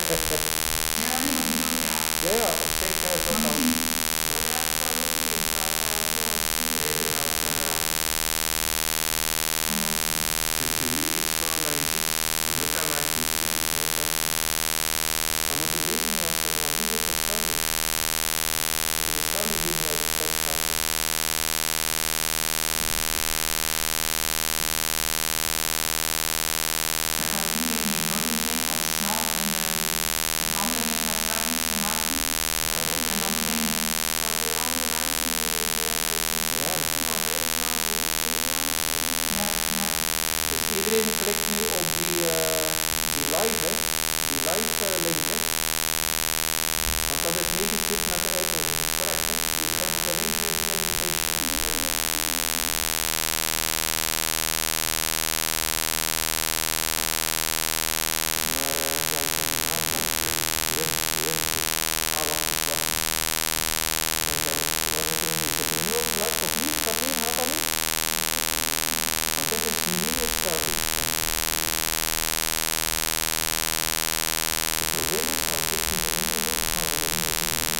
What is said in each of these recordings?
Ja, nee, wat bedoel ik? Ja, Ja, ja, op zich is dat maar dan. misschien. Maar je hebt gewoon niet die inzichten dat je het Nee, niet je hebt hebt geen. gedaan. Nee. Dus je weet iets waar dat je zoekt. Je moet daar maar echt iets zoeken. Dat is echt. Je moet niet weten wat, want hoe zit het zelf? Je moet zelf niet weten wat je plots gaat zoeken. Dat als iedereen de noden kent van zichzelf en de ander moet maar zelf iets van maken. Ja, Ja, En dan iedereen. maar die andere mensen die moeten ja. weten van dit moet ik doen en doen en doen. Ja, ja. Dus iedereen klikt nu op die live, hè? Die live link, hè? Want dat is niet iets met de uitnodigingsvraag, hè? Die link Nee, klikt. ik denk niet. Nee, hè? Maar wat wou ik nu nog zeggen? Link. Ah, wacht, wacht. Wat is er nu? Is er nu opnieuw? Waarvoor gaat dat niet? Want dit is nieuwe status. Ik probeer nog. Wacht, ik zie de inzet ook. Ik ga ze nog eens opnieuw doen. Hè.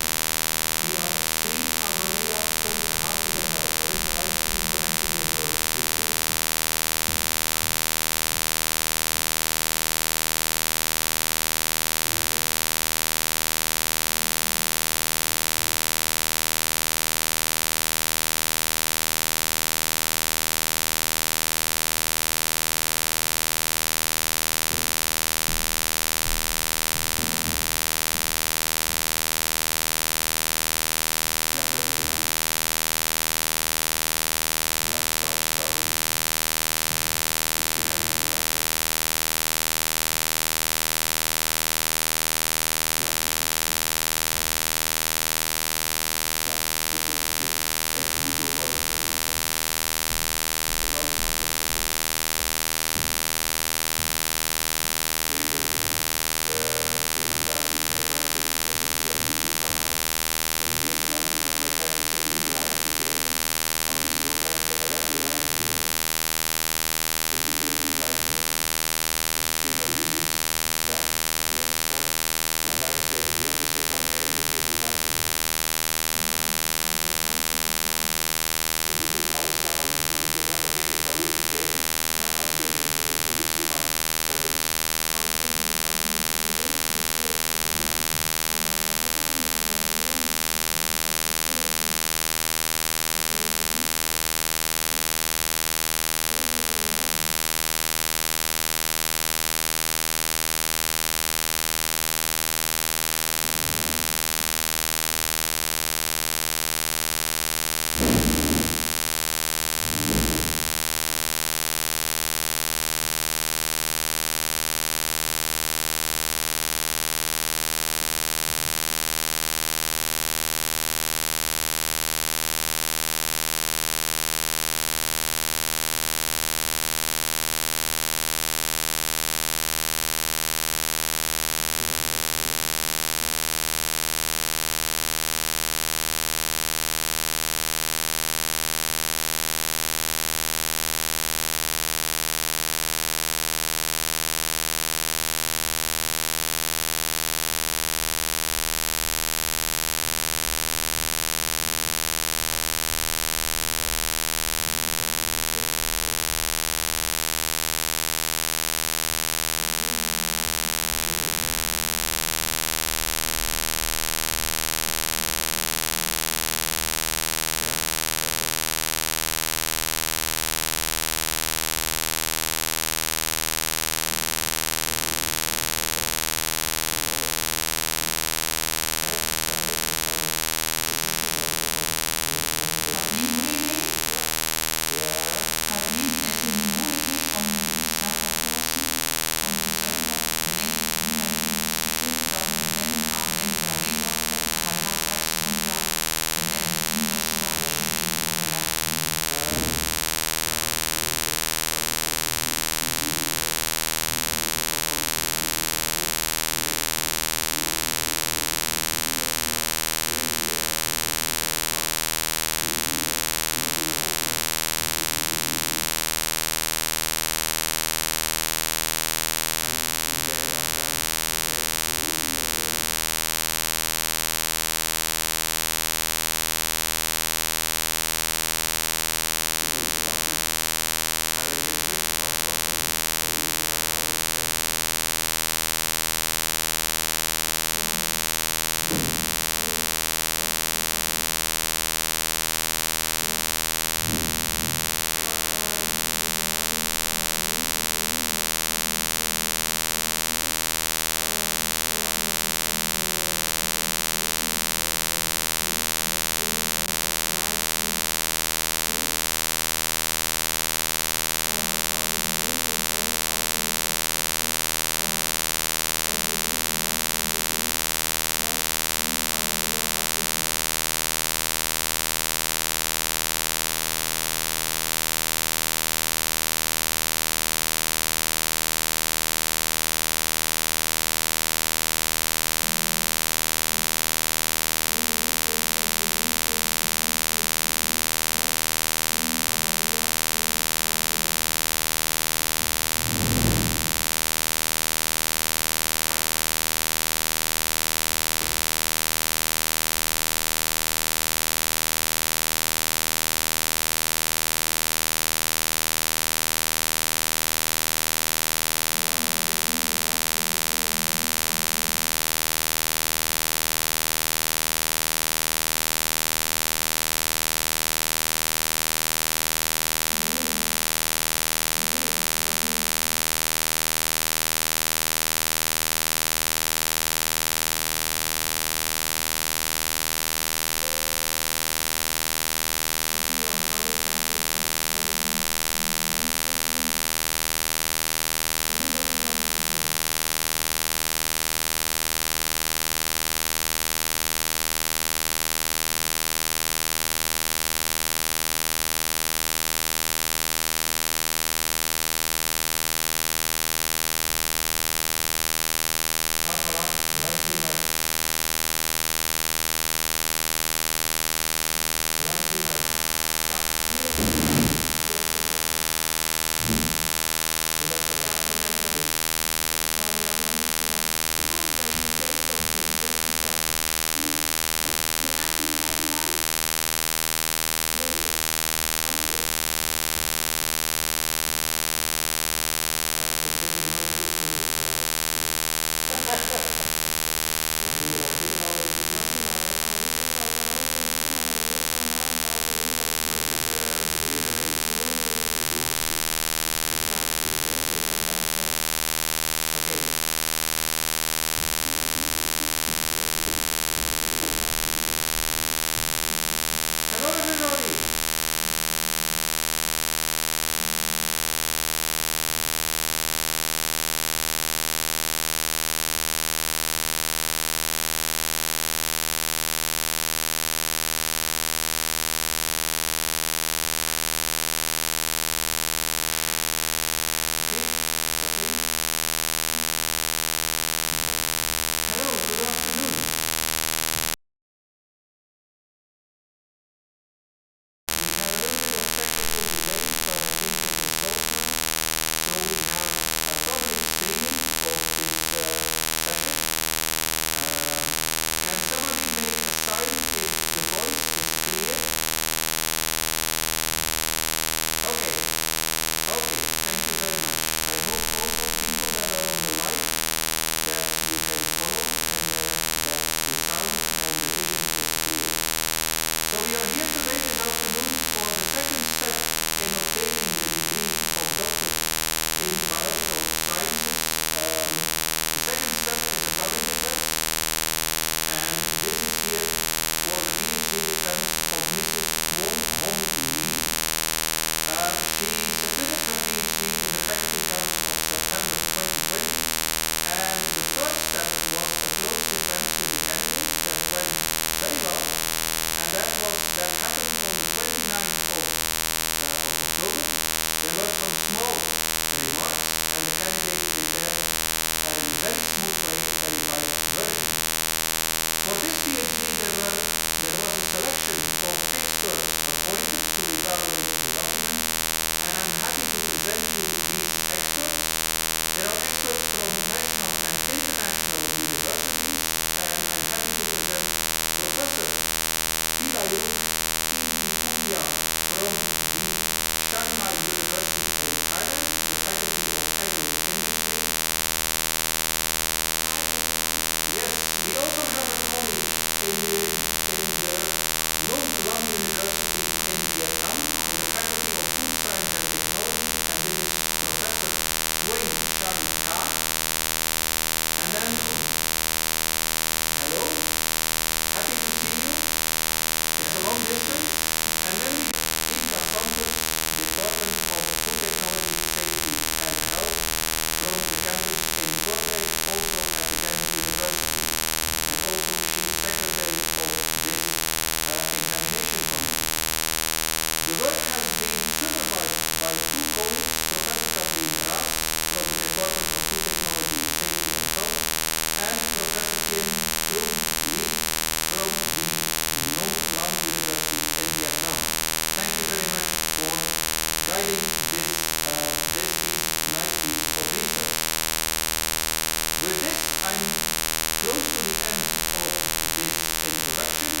close to the end of this introduction.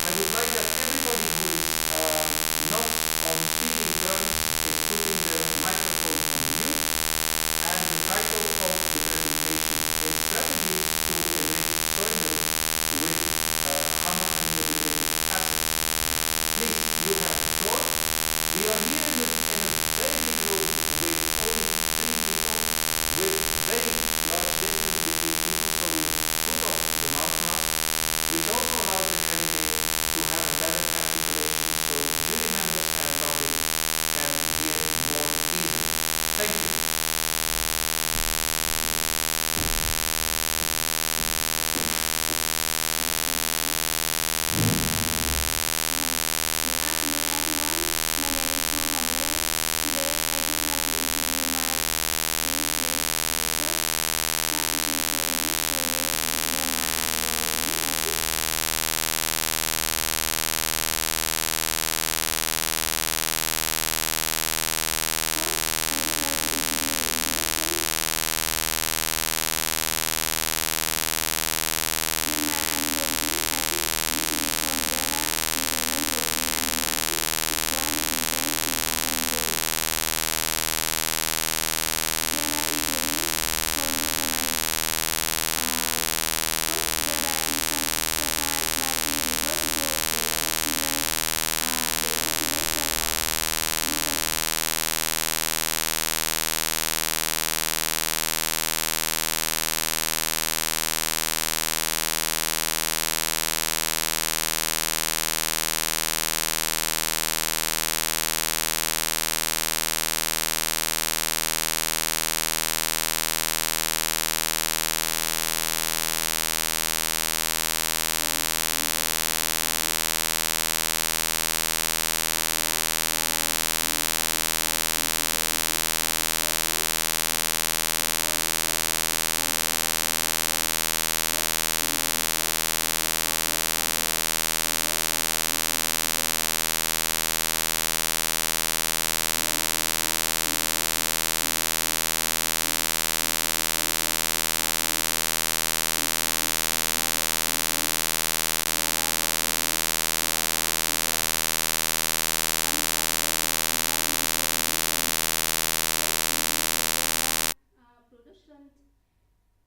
I would like that everybody who's not speaking Dutch is putting their microphone on mute. And the title of the presentation is Strategies to Erase Burnout with HANA Implementation Assets. Please, you have the floor. We are here in a very big room with only 3 people, which very much different between people who put on the mouth mask. We don't know how to train them to have a better articulation, so do remember our topic and hear more easily. Thank you. Good afternoon, everyone. My name is Phuong Hong. Today, I would like to introduce my PhD project, Strategy to Erase Burnout with HANA Implementation Assets. First, I would like to introduce the introduction. Gamma Analytical Assets, distinct from Java, is a non-relational amino acid formed in one single amino group. Gamma is produced from metabolism. First, Gamma is a peptide that is located on the oxygen receptor. Production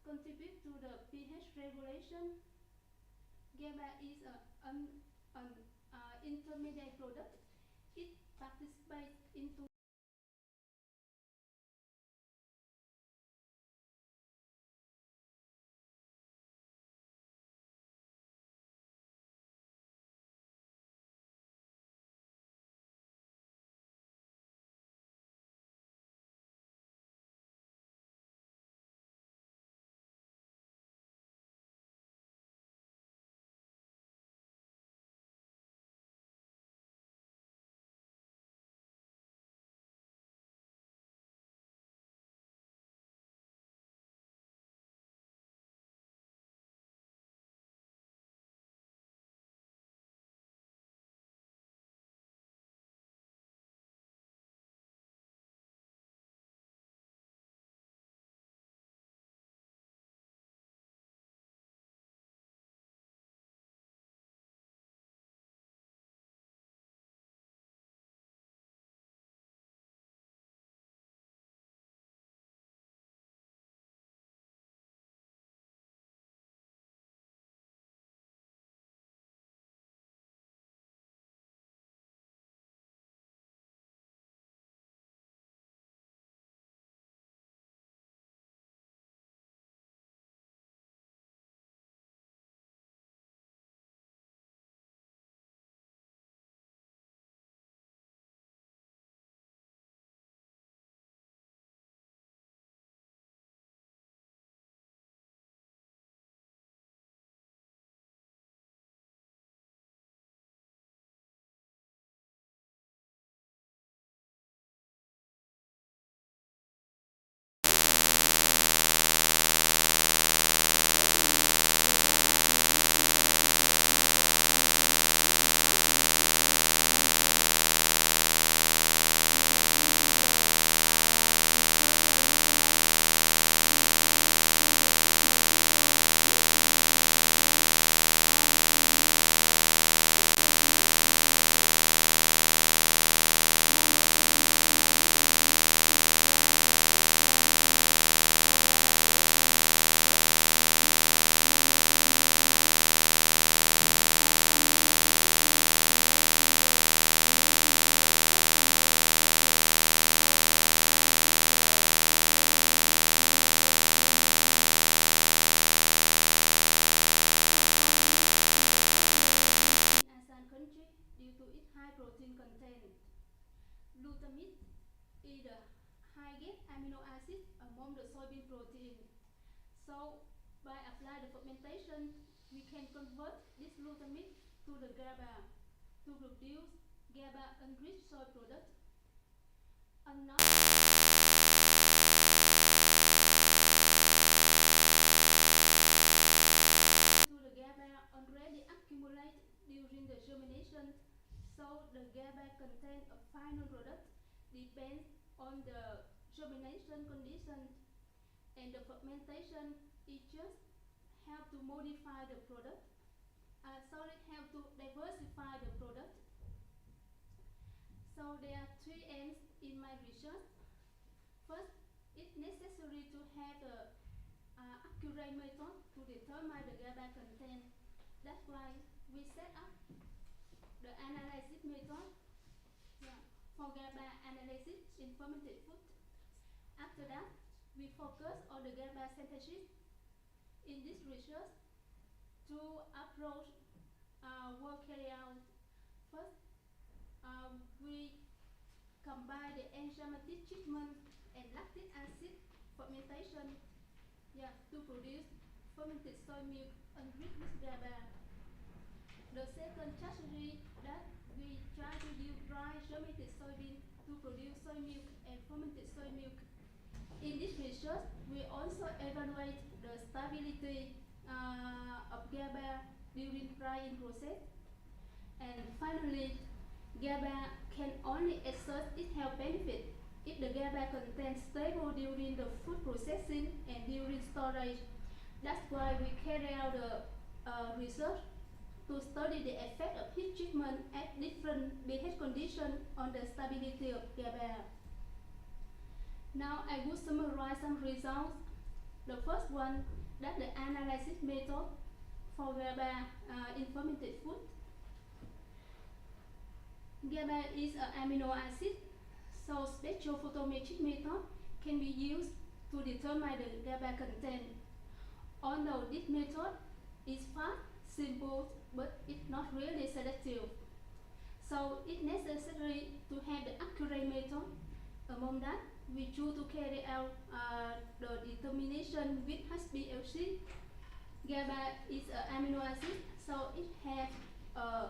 contribute to the pH regulation. Gamma is an intermediate product. It participates into high-get amino acid among the soybean protein. So by applying the fermentation, we can convert this glutamate to the GABA to produce GABA-enriched soy product. Another to the GABA already accumulated during the germination, so the GABA content of final product depends on the germination condition, and the fermentation is just help to modify the product. Help to diversify the product. So there are 3 aims in my research. First, it's necessary to have the accurate method to determine the GABA content. That's why we set up the analysis method for GABA analysis in fermented food. After that, we focus on the GABA synthesis. In this research, 2 approaches were carried out. First, we combine the enzymatic treatment and lactic acid fermentation to produce fermented soy milk enriched with GABA. The second strategy that we try to use dry germinated soybean to produce soy milk and fermented soy milk. In this research, we also evaluate the stability of GABA during drying process. And finally, GABA can only exert its health benefit if the GABA content stable during the food processing and during storage. That's why we carry out the research to study the effect of heat treatment at different pH conditions on the stability of GABA. Now I will summarize some results. The first one, that's the analysis method for GABA in fermented food. GABA is an amino acid, so spectrophotometric method can be used to determine the GABA content. Although this method is fast, simple, but it's not really selective. So it's necessary to have the accurate method. Among that, we choose to carry out the determination with HBLC. GABA is an amino acid, so it has a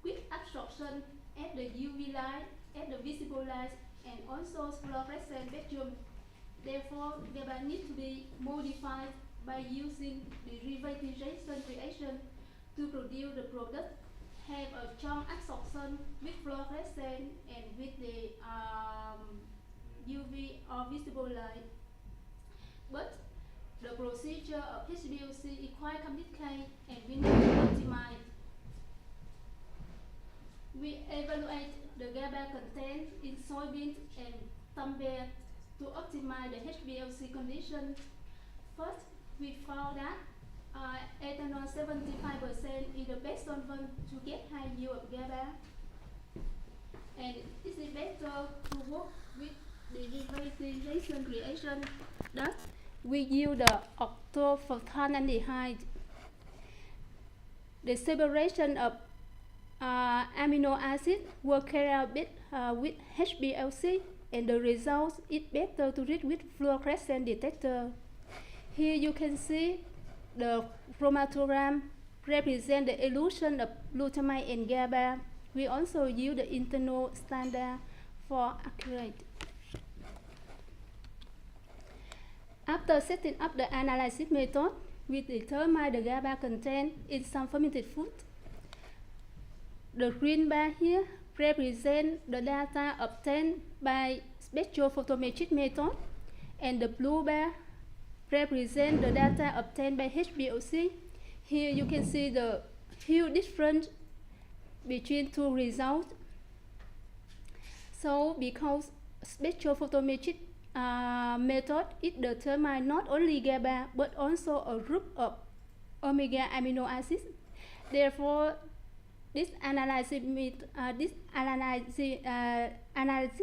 quick absorption at the UV light, at the visible light, and also fluorescent spectrum. Therefore, GABA needs to be modified by using derivatization reaction to produce the product have a strong absorption with fluorescent and with the UV or visible light. But the procedure of HBLC is quite complicated and we need to optimize. We evaluate the GABA content in soybeans and compare to optimize the HBLC condition. First, we found that ethanol 75% is the best solvent to get high yield of GABA. And it is better to work with the derivatization reaction. Thus, we use the octofosfanaldehyde. The separation of amino acid will carry out with HBLC, and the result is better to read with fluorescent detector. Here you can see the chromatogram represent the illusion of glutamate and GABA. We also use the internal standard for accurate. After setting up the analysis method, we determine the GABA content in some fermented food. The green bar here represents the data obtained by spectrophotometric method, and the blue bar represents the data obtained by HBLC. Here you can see the huge difference between two results. So because spectrophotometric method, it determines not only GABA but also a group of omega amino acids. Therefore, this analysis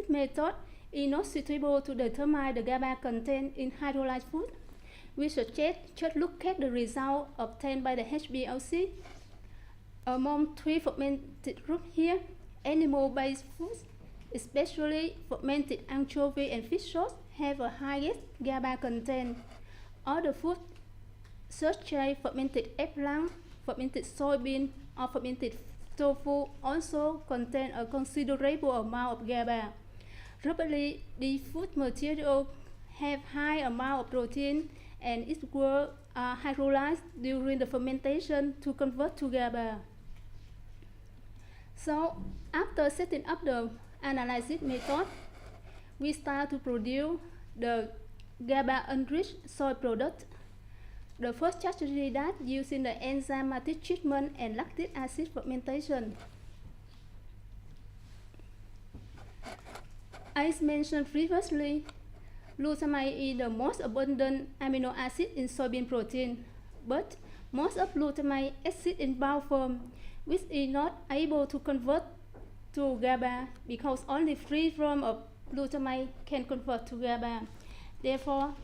method is not suitable to determine the GABA content in hydrolyzed food. We suggest just look at the result obtained by the HBLC. Among 3 fermented groups here, animal-based foods especially fermented anchovy and fish sauce, have a highest GABA content. Other foods such as fermented eggplant, fermented soybean, or fermented tofu also contain a considerable amount of GABA. Probably these food materials have high amount of protein and it were hydrolyzed during the fermentation to convert to GABA. So after setting up the analysis method, we start to produce the GABA-enriched soy product. The first strategy that using the enzymatic treatment and lactic acid fermentation. As mentioned previously, glutamate is the most abundant amino acid in soybean protein, but most of glutamate exist in bound form, which is not able to convert to GABA because only free form of glutamate can convert to GABA. Therefore,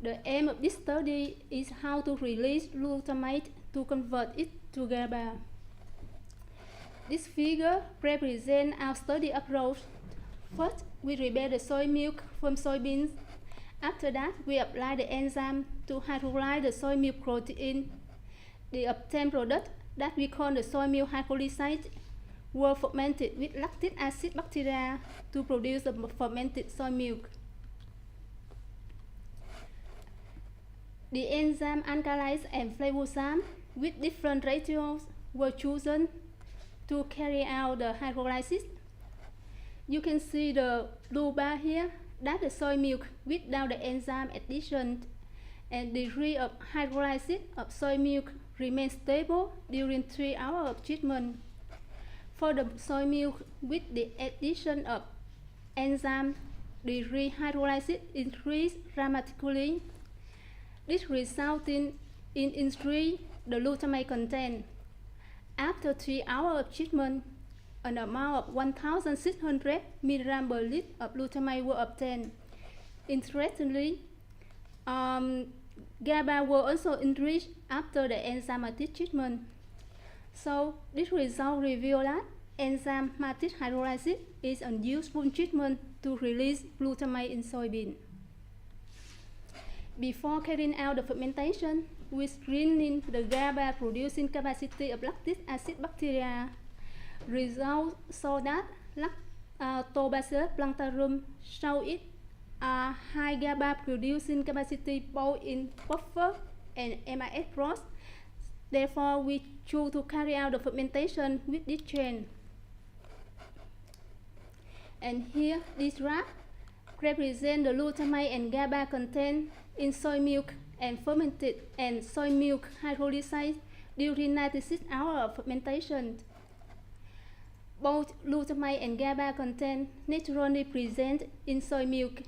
the aim of this study is how to release glutamate to convert it to GABA. This figure represents our study approach. First, we prepare the soy milk from soybeans. After that, we apply the enzyme to hydrolyze the soy milk protein. The obtained product that we call the soy milk hydrolysate were fermented with lactic acid bacteria to produce the fermented soy milk. The enzyme alkylase and flavosam with different ratios were chosen to carry out the hydrolysis. You can see the blue bar here, that's the soy milk without the enzyme addition, and the degree of hydrolysis of soy milk remains stable during 3 hours of treatment. For the soy milk with the addition of enzyme, the degree hydrolysis increased dramatically. This resulting in increase the glutamate content. After 3 hours of treatment, an amount of 1,600 mg per liter of glutamate were obtained. Interestingly, GABA were also enriched after the enzymatic treatment. So this result reveals that enzymatic hydrolysis is a useful treatment to release glutamate in soybean. Before carrying out the fermentation, we screening the GABA producing capacity of lactic acid bacteria. Results show that Lactobacillus plantarum show it a high GABA producing capacity both in buffer and MIS frost. Therefore, we choose to carry out the fermentation with this chain. And here, this graph represents the glutamate and GABA content in soy milk and fermented and soy milk hydrolysate during 96 hours of fermentation. Both glutamate and GABA content naturally present in soy milk,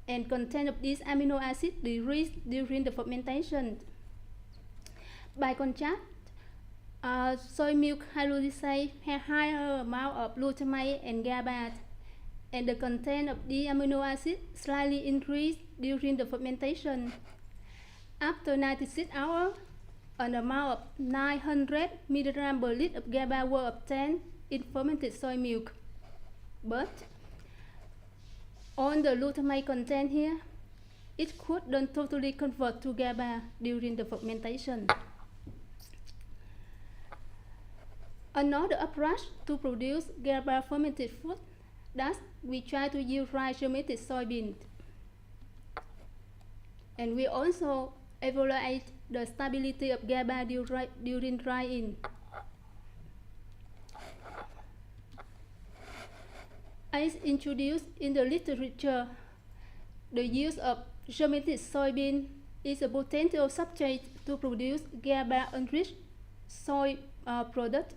and content of these amino acids decreased during the fermentation. By contrast, soy milk hydrolysate has higher amount of glutamate and GABA, and the content of the amino acid slightly increased during the fermentation. After 96 hours, an amount of 900 mg per liter of GABA were obtained in fermented soy milk. But on the glutamate content here, it could not totally convert to GABA during the fermentation. Another approach to produce GABA fermented food, thus we try to use dry germinated soybean. And we also evaluate the stability of GABA during drying. As introduced in the literature, the use of germinated soybean is a potential substrate to produce GABA-enriched soy product.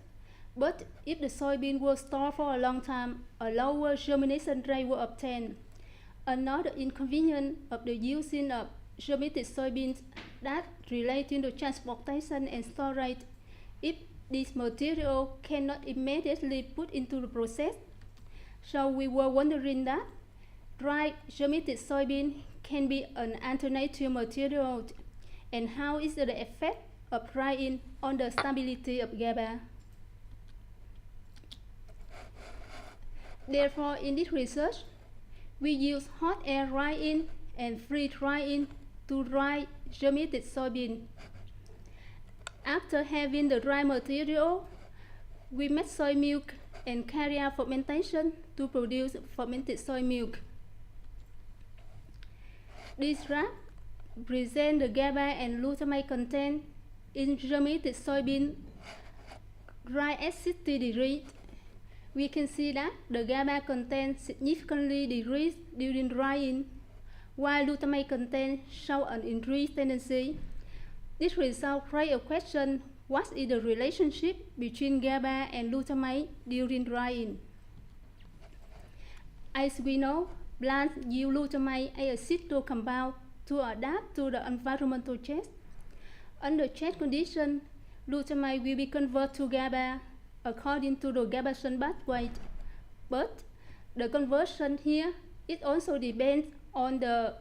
But if the soybean was stored for a long time, a lower germination rate will obtain. Another inconvenience of the using of germinated soybeans that relating to transportation and storage. If this material cannot immediately put into the process, so we were wondering that dry germinated soybean can be an alternative material, and how is the effect of drying on the stability of GABA. Therefore, in this research, we use hot air drying and free drying to dry germinated soybean. After having the dry material, we make soy milk and carry out fermentation to produce fermented soy milk. This graph presents the GABA and glutamate content in germinated soybean dry at 60 degrees. We can see that the GABA content significantly decreased during drying, while glutamate content show an increased tendency. This result raises a question: what is the relationship between GABA and glutamate during drying? As we know, plants use glutamate as a acetyl compound to adapt to the environmental change. Under change conditions, glutamate will be converted to GABA according to the GABAtion pathway. But the conversion here, it also depends on the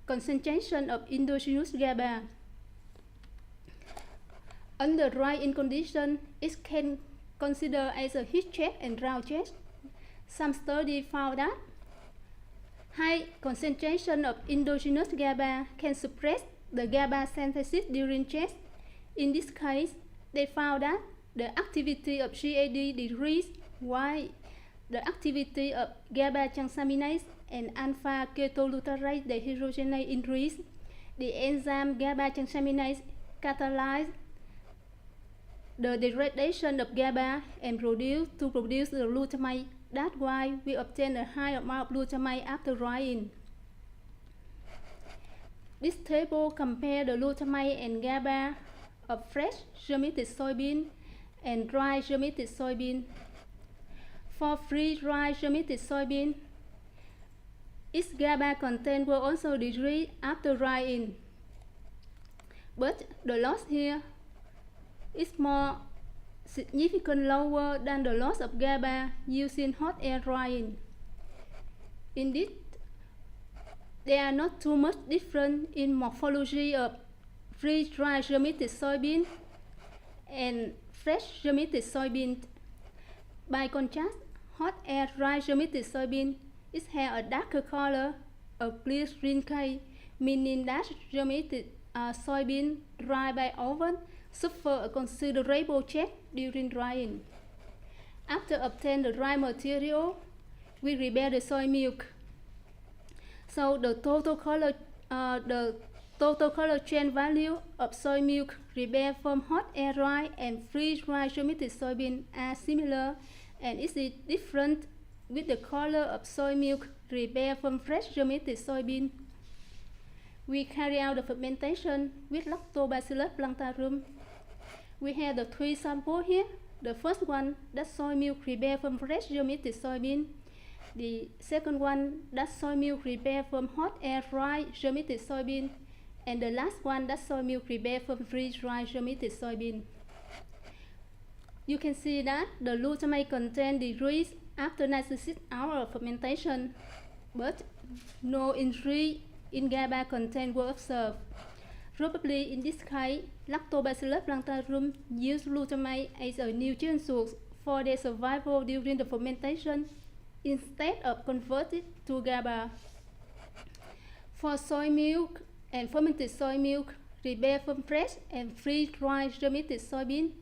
concentration of endogenous GABA. Under dry-in condition, it can consider as a heat check and drought check. Some studies found that high concentration of endogenous GABA can suppress the GABA synthesis during check. In this case, they found that the activity of GAD decreased while the activity of GABA transaminase and alpha ketoglutarate dehydrogenase increased. The enzyme GABA transaminase catalyzed the degradation of GABA and produce the glutamate. That's why we obtain a high amount of glutamate after drying. This table compares the glutamate and GABA of fresh germinated soybean and dry germinated soybean. For free-dry germinated soybean, its GABA content will also decrease after drying. But the loss here is more significantly lower than the loss of GABA using hot air drying. Indeed, there are not too much difference in morphology of free-dry germinated soybean and fresh germinated soybean. By contrast, hot air dry germinated soybean is have a darker color, a clear green cake, meaning that germinated soybean dried by oven suffer a considerable check during drying. After obtaining the dry material, we prepare the soy milk. So the total color change value of soy milk prepared from hot air dry and freeze-dry germinated soybean are similar, and is different with the color of soy milk prepared from fresh germinated soybean. We carry out the fermentation with Lactobacillus plantarum. We have the three samples here. The first one, that's soy milk prepared from fresh germinated soybean. The second one, that's soy milk prepared from hot air dry germinated soybean. And the last one, that's soy milk prepared from freeze-dried germinated soybean. You can see that the glutamate content decreased after 96 hours of fermentation, but no increase in GABA content was observed. Probably in this case, Lactobacillus plantarum used glutamate as a nutrient source for their survival during the fermentation instead of converted to GABA. For soy milk and fermented soy milk prepared from fresh and freeze-dried germinated soybean,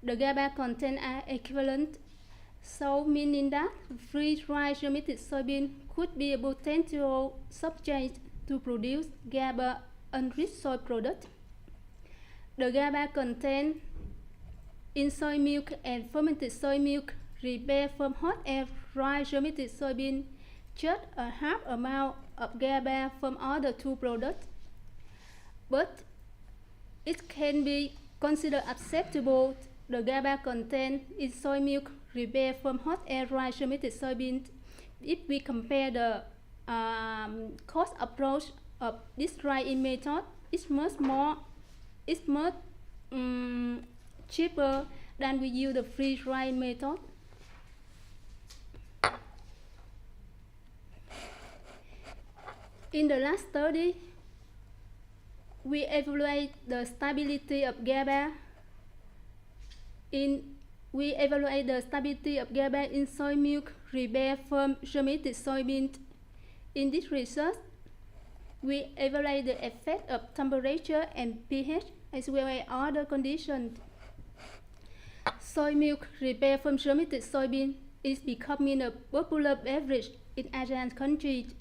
the GABA content are equivalent, so meaning that freeze-dried germinated soybean could be a potential subject to produce GABA enriched soy product. The GABA content in soy milk and fermented soy milk prepared from hot air dry germinated soybean just a half amount of GABA from other two products, but it can be considered acceptable the GABA content in soy milk prepared from hot air dry germinated soybean if we compare the cost approach of this drying method. It's much cheaper than we use the freeze drying method. In the last study, we evaluate the stability of GABA in we evaluate the stability of GABA in soy milk prepared from germinated soybeans. In this research, we evaluate the effect of temperature and pH as well as other conditions. Soy milk prepared from germinated soybean is becoming a popular beverage in Asian countries.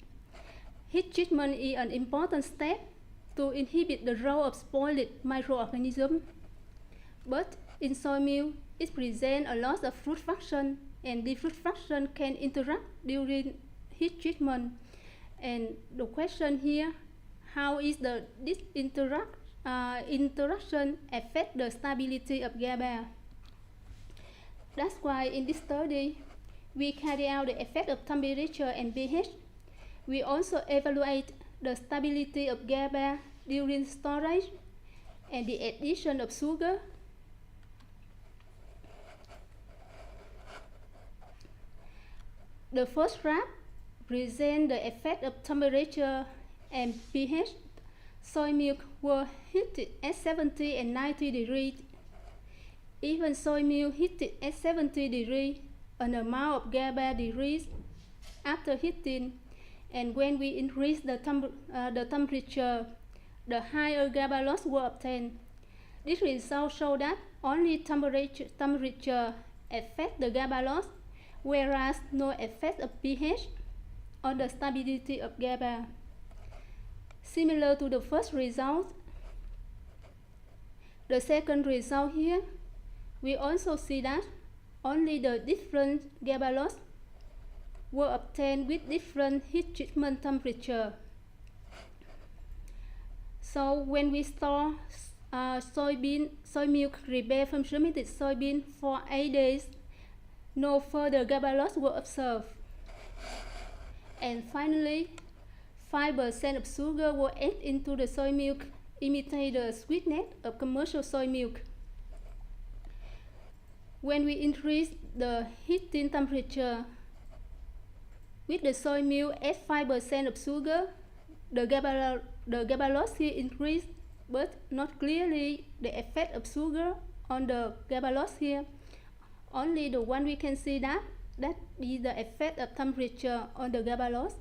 Heat treatment is an important step to inhibit the growth of spoiled microorganisms. But in soy milk, it presents a loss of fruit function, and the fruit function can interact during heat treatment. And the question here, how is this interaction affect the stability of GABA? That's why in this study, we carry out the effect of temperature and pH. We also evaluate the stability of GABA during storage and the addition of sugar. The first graph presents the effect of temperature and pH. Soy milk were heated at 70 and 90 degrees. Even soy milk heated at 70 degrees, an amount of GABA decreased after heating, and when we increase the temperature, the higher GABA loss were obtained. This result show that only temperature affects the GABA loss, whereas no effect of pH on the stability of GABA. Similar to the first result, the second result here, we also see that only the different GABA loss were obtained with different heat treatment temperature. So when we store soy milk prepared from germinated soybean for 8 days, no further GABA loss were observed. And finally, 5% of sugar were added into the soy milk, imitate the sweetness of commercial soy milk. When we increase the heating temperature with the soy milk at 5% of sugar, the GABA loss here increased, but not clearly the effect of sugar on the GABA loss here. Only the one we can see that is the effect of temperature on the GABA loss.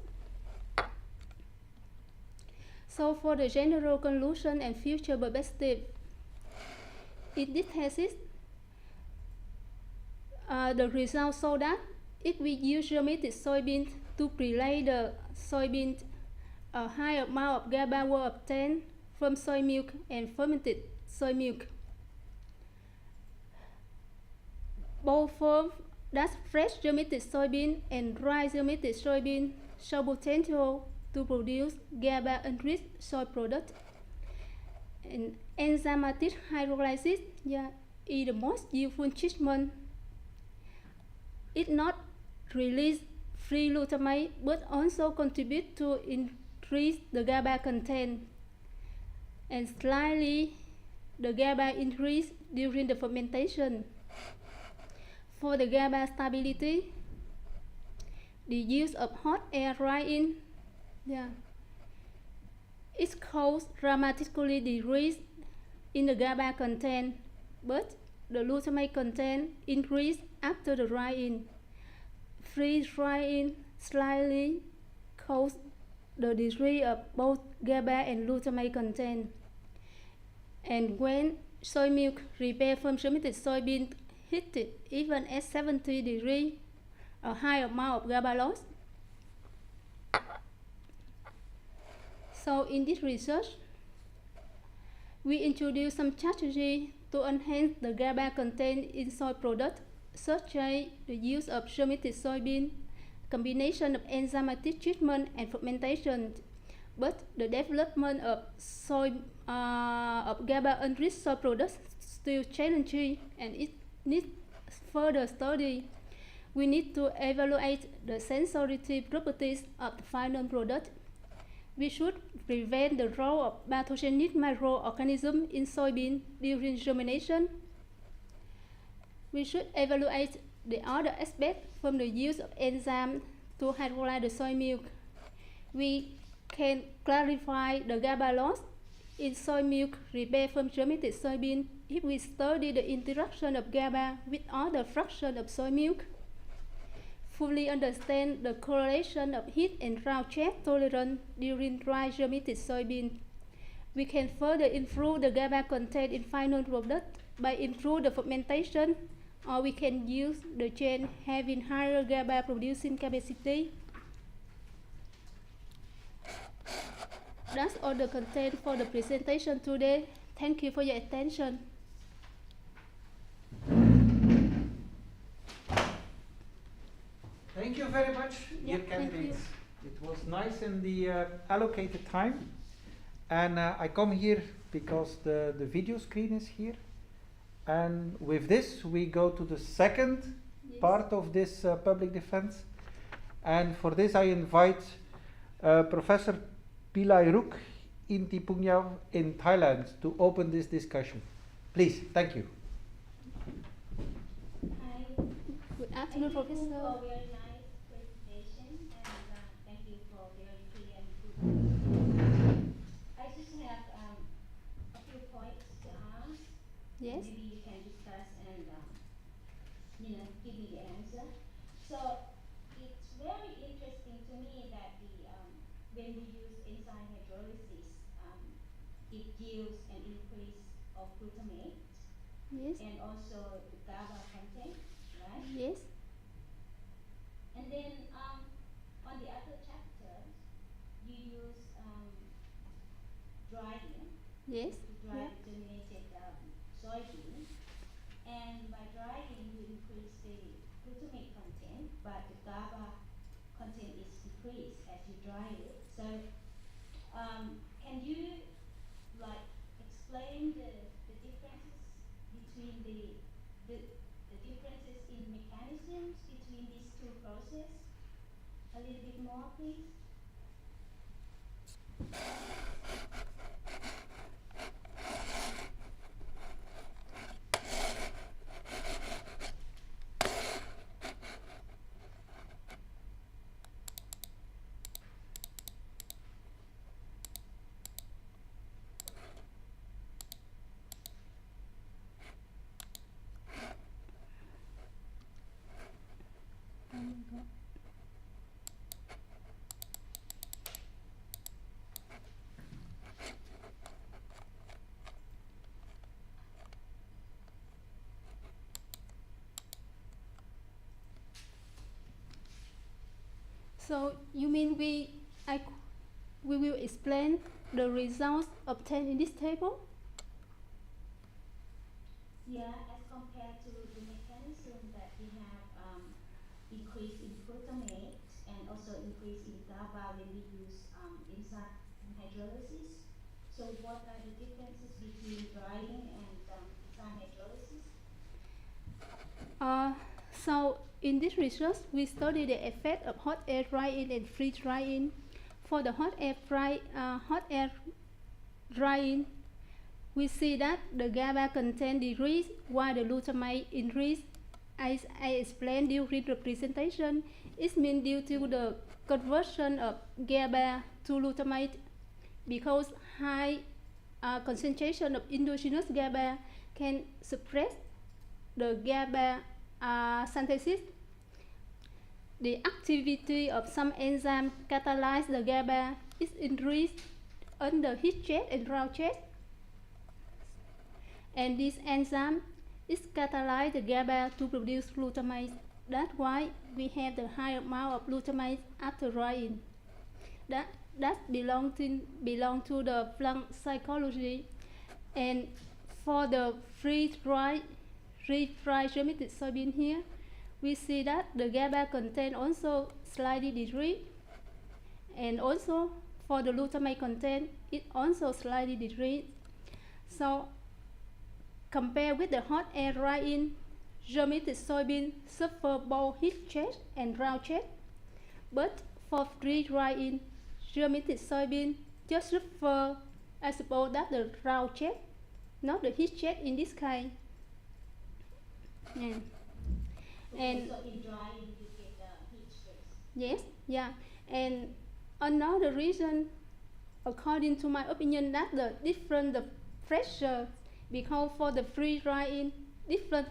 So for the general conclusion and future perspective, in this thesis, the results show that if we use germinated soybeans to prelay the soybeans, a high amount of GABA were obtained from soy milk and fermented soy milk. Both forms, that's fresh germinated soybean and dry germinated soybean, show potential to produce GABA-enriched soy products. And enzymatic hydrolysis is the most useful treatment. It not release free glutamate but also contribute to increase the GABA content. And slightly, the GABA increase during the fermentation. For the GABA stability, the use of hot air drying, it causes dramatically decrease in the GABA content, but the glutamate content increase after the drying. Free drying slightly cause the degree of both GABA and glutamate content. And when soy milk prepared from fermented soybean heated even at 70 degrees, a high amount of GABA loss. So in this research, we introduced some strategy to enhance the GABA content in soy products, such as the use of germinated soybean, combination of enzymatic treatment and fermentation. But the development of GABA-enriched soy products still challenging, and it needs further study. We need to evaluate the sensitivity properties of the final product. We should prevent the growth of pathogenic microorganisms in soybean during germination. We should evaluate the other aspects from the use of enzymes to hydrolyze the soy milk. We can clarify the GABA loss in soy milk prepared from germinated soybean if we study the interaction of GABA with other fractions of soy milk, fully understand the correlation of heat and drought-check tolerance during dry germinated soybean, we can further improve the GABA content in final product by improving the fermentation, or we can use the chain having higher GABA producing capacity. That's all the content for the presentation today. Thank you for your attention. Thank you very much, dear Yeah, candidates. It was nice in the allocated time. And I come here because the video screen is here. And with this, we go to the second part of this public defense. And for this, I invite Professor Pillai Ruk in Phuong Hong in Thailand to open this discussion. Please, thank you. Hi. Good afternoon, Professor. Thank you for a very nice presentation, and thank you for very clear and good. I just have a few points to ask. Yes. Maybe you can discuss and give me the answer. So it's very interesting to me that when we use enzyme hydrolysis, it yields an increase of glutamate. Yes. And also the GABA content, right? Yes. And then on the other chapter, you use drying Yes. to dry the germinated soybean, and by drying you increase the glutamate content, but the GABA content is decreased as you dry it. So can you explain the differences between the differences in mechanisms between these two processes a little bit more, please? So you mean we will explain the results obtained in this table? Yeah, as compared to the mechanism that we have increase in glutamate and also increase in GABA when we use enzyme hydrolysis. So what are the differences between drying and enzyme hydrolysis? So in this research, we study the effect of hot air drying and freeze drying. For the hot air drying, we see that the GABA content decrease while the glutamate increase. As I explained during the presentation, it means due to the conversion of GABA to glutamate, because high concentration of endogenous GABA can suppress the GABA synthesis. The activity of some enzyme catalyze the GABA is increased under heat check and drought check. And this enzyme is catalyze the GABA to produce glutamate. That's why we have the high amount of glutamate after drying. That belong to the Planck psychology. And for the freeze-dried germinated soybean here, we see that the GABA content also slightly decreased, and also for the glutamate content, it also slightly decreased. So compared with the hot air drying, germinated soybean suffer both heat check and drought check. But for freeze drying, germinated soybean just suffer, I suppose, that the drought check, not the heat check in this case. Yeah. And so in drying you get heat stress. yes, yeah. And another reason, according to my opinion, that the different the pressure because for the free drying, different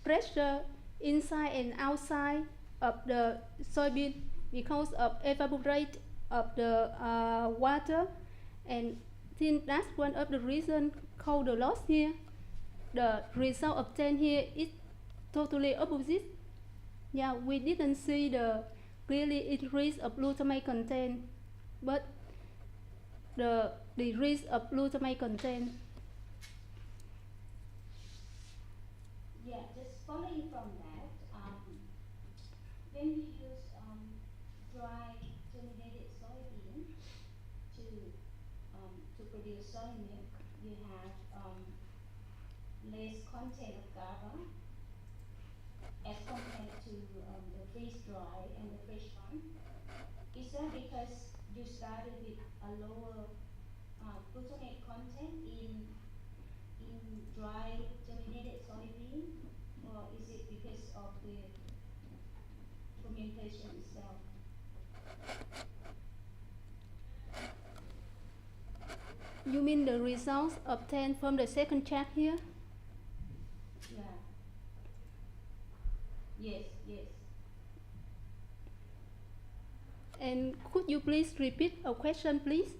pressure inside and outside of the soybean because of evaporate of the water, and think that's one of the reason called the loss here. The result obtained here is totally opposite. Yeah, we didn't see the really increase of glutamate content, but the decrease of glutamate content. Yeah, just following from that, when you use dry germinated soybean to produce soy milk, you have less content of GABA as compared to the freeze dry and the fresh one. Is that because you started with a lower glutamate content in dry germinated soybean, or is it because of the fermentation itself? You mean the results obtained from the second chart here? Yeah. Yes, yes. And could you please repeat a question, please?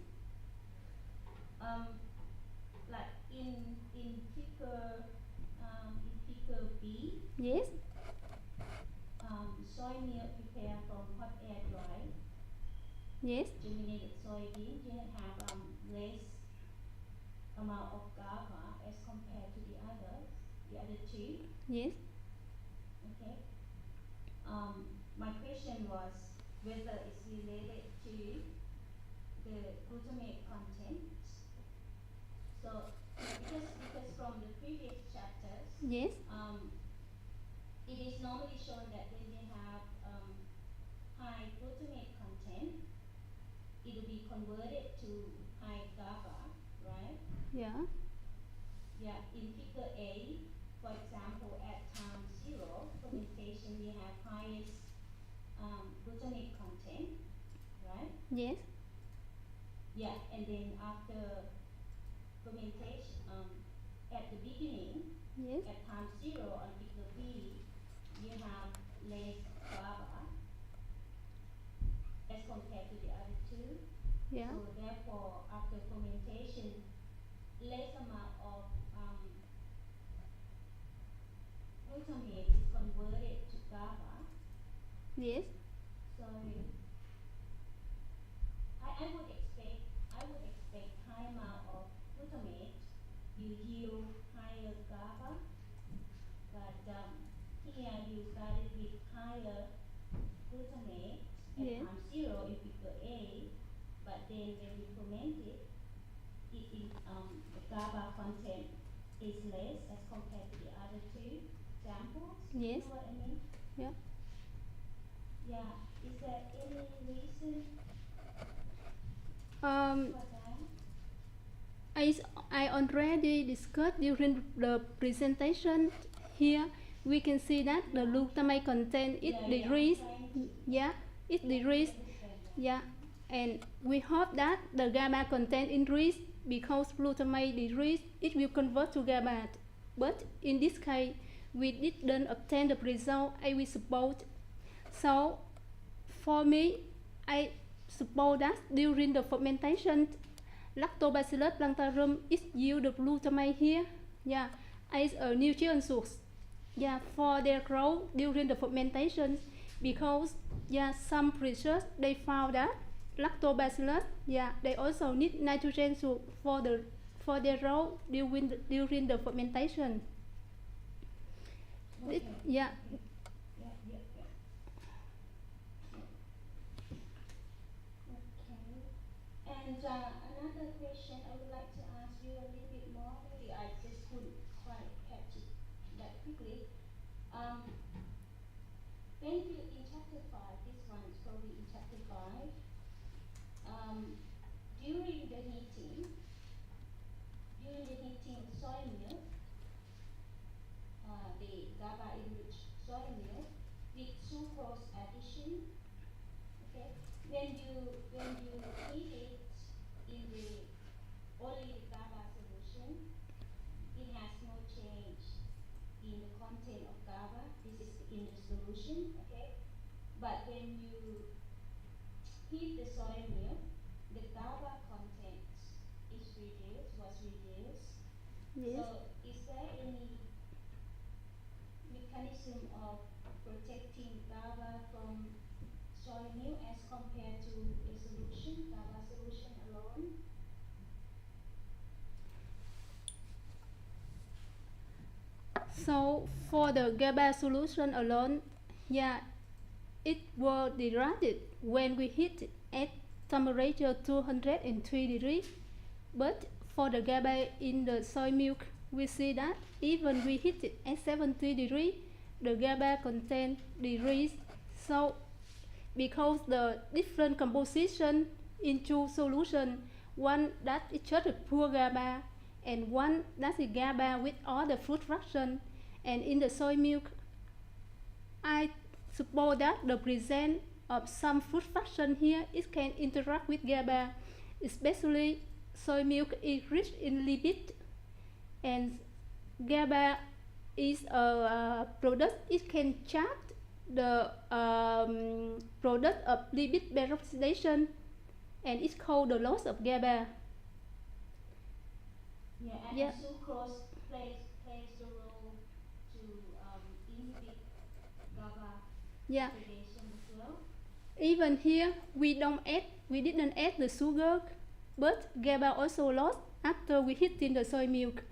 Like in figure B, Yes. soy milk prepared from hot air dry Yes. germinated soybean, you have less amount of GABA as compared to the other two. Yes. Okay. My question was whether it's related to the glutamate content. So because from the previous chapters, Yes. it is normally shown that when they have high glutamate content, it will be converted to high GABA, right? Yeah. Yeah, in figure A, for example, at time 0 fermentation, we have highest glutamate content, right? Yes. Yeah, and then after fermentation, at the beginning, Yes. at time 0 on figure B, you have less GABA as compared to the other two. Yeah. So therefore, after fermentation, less amount of glutamate is converted to GABA. Yes. So I would expect high amount of glutamate, you yield higher GABA, but here you started with higher glutamate at Yes. time 0 in figure A, but then when you ferment it, the GABA content is less as compared to the other two samples. Yes. You know what I mean? Yeah. Yeah. Is there any reason Um, for that? as I already discussed during the presentation, here we can see that the glutamate content is decreased. Yeah, it decreased. Yeah, and we hope that the GABA content increase because glutamate decrease, it will convert to GABA. But in this case, we didn't obtain the result I will suppose. So, for me, I suppose that during the fermentation, Lactobacillus plantarum is yield the glutamate here. Yeah, as a nutrient source. Yeah, for their growth during the fermentation, because yeah, some research they found that lactobacillus, yeah, they also need nitrogen source for their growth during the fermentation. Okay. Yeah. Okay. Yeah, yeah, yeah. Okay. And another question I would like to ask you a little bit more. Maybe I just couldn't quite catch it that quickly. When you in chapter 5, this one is probably in chapter 5, during the heating of soy milk, the GABA enriched soy milk with sucrose addition, okay, when you heat it in the only the GABA solution, it has Yes. So, is there any mechanism of protecting GABA from soy milk as compared to a solution, GABA solution alone? So for the GABA solution alone, yeah, it will derived when we heat it at temperature 203 degrees. But for the GABA in the soy milk, we see that even we heat it at 70 degrees, the GABA content decrease. So because the different composition into solution, one that is just a pure GABA and one that is GABA with all the fruit fraction, and in the soy milk I suppose that the presence of some fruit fraction here it can interact with GABA, especially soy milk is rich in lipid, and GABA is a product it can chart the product of lipid peroxidation, and it's called the loss of GABA. Yeah, Yeah, and sucrose plays the role to inhibit GABA yeah. segregation as well. Even here we didn't add the sugar, but GABA also lost after we heat in the soy milk.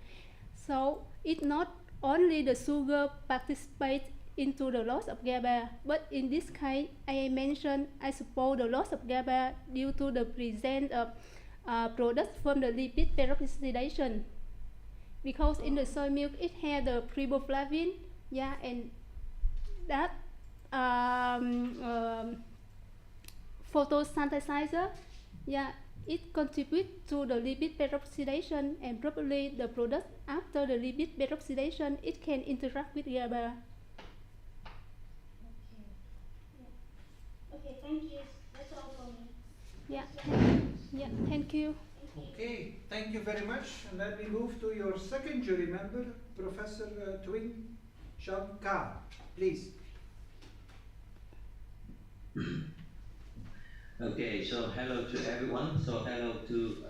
So it's not only the sugar participates into the loss of GABA, but in this case, I mentioned I suppose the loss of GABA due to the presence of products from the lipid peroxidation. Because in the Oh, soy milk it has the riboflavin, yeah, and that photosynthesizer, yeah, it contributes to the lipid peroxidation, and probably the product after the lipid peroxidation it can interact with GABA. okay. Yeah. Okay, thank you. That's all for me. Yeah, Thanks very much. yeah, thank you. Thank you. Okay, thank you very much. And let me move to your second jury member, Professor Phuong Hong. Please. Okay, so hello to everyone. So hello to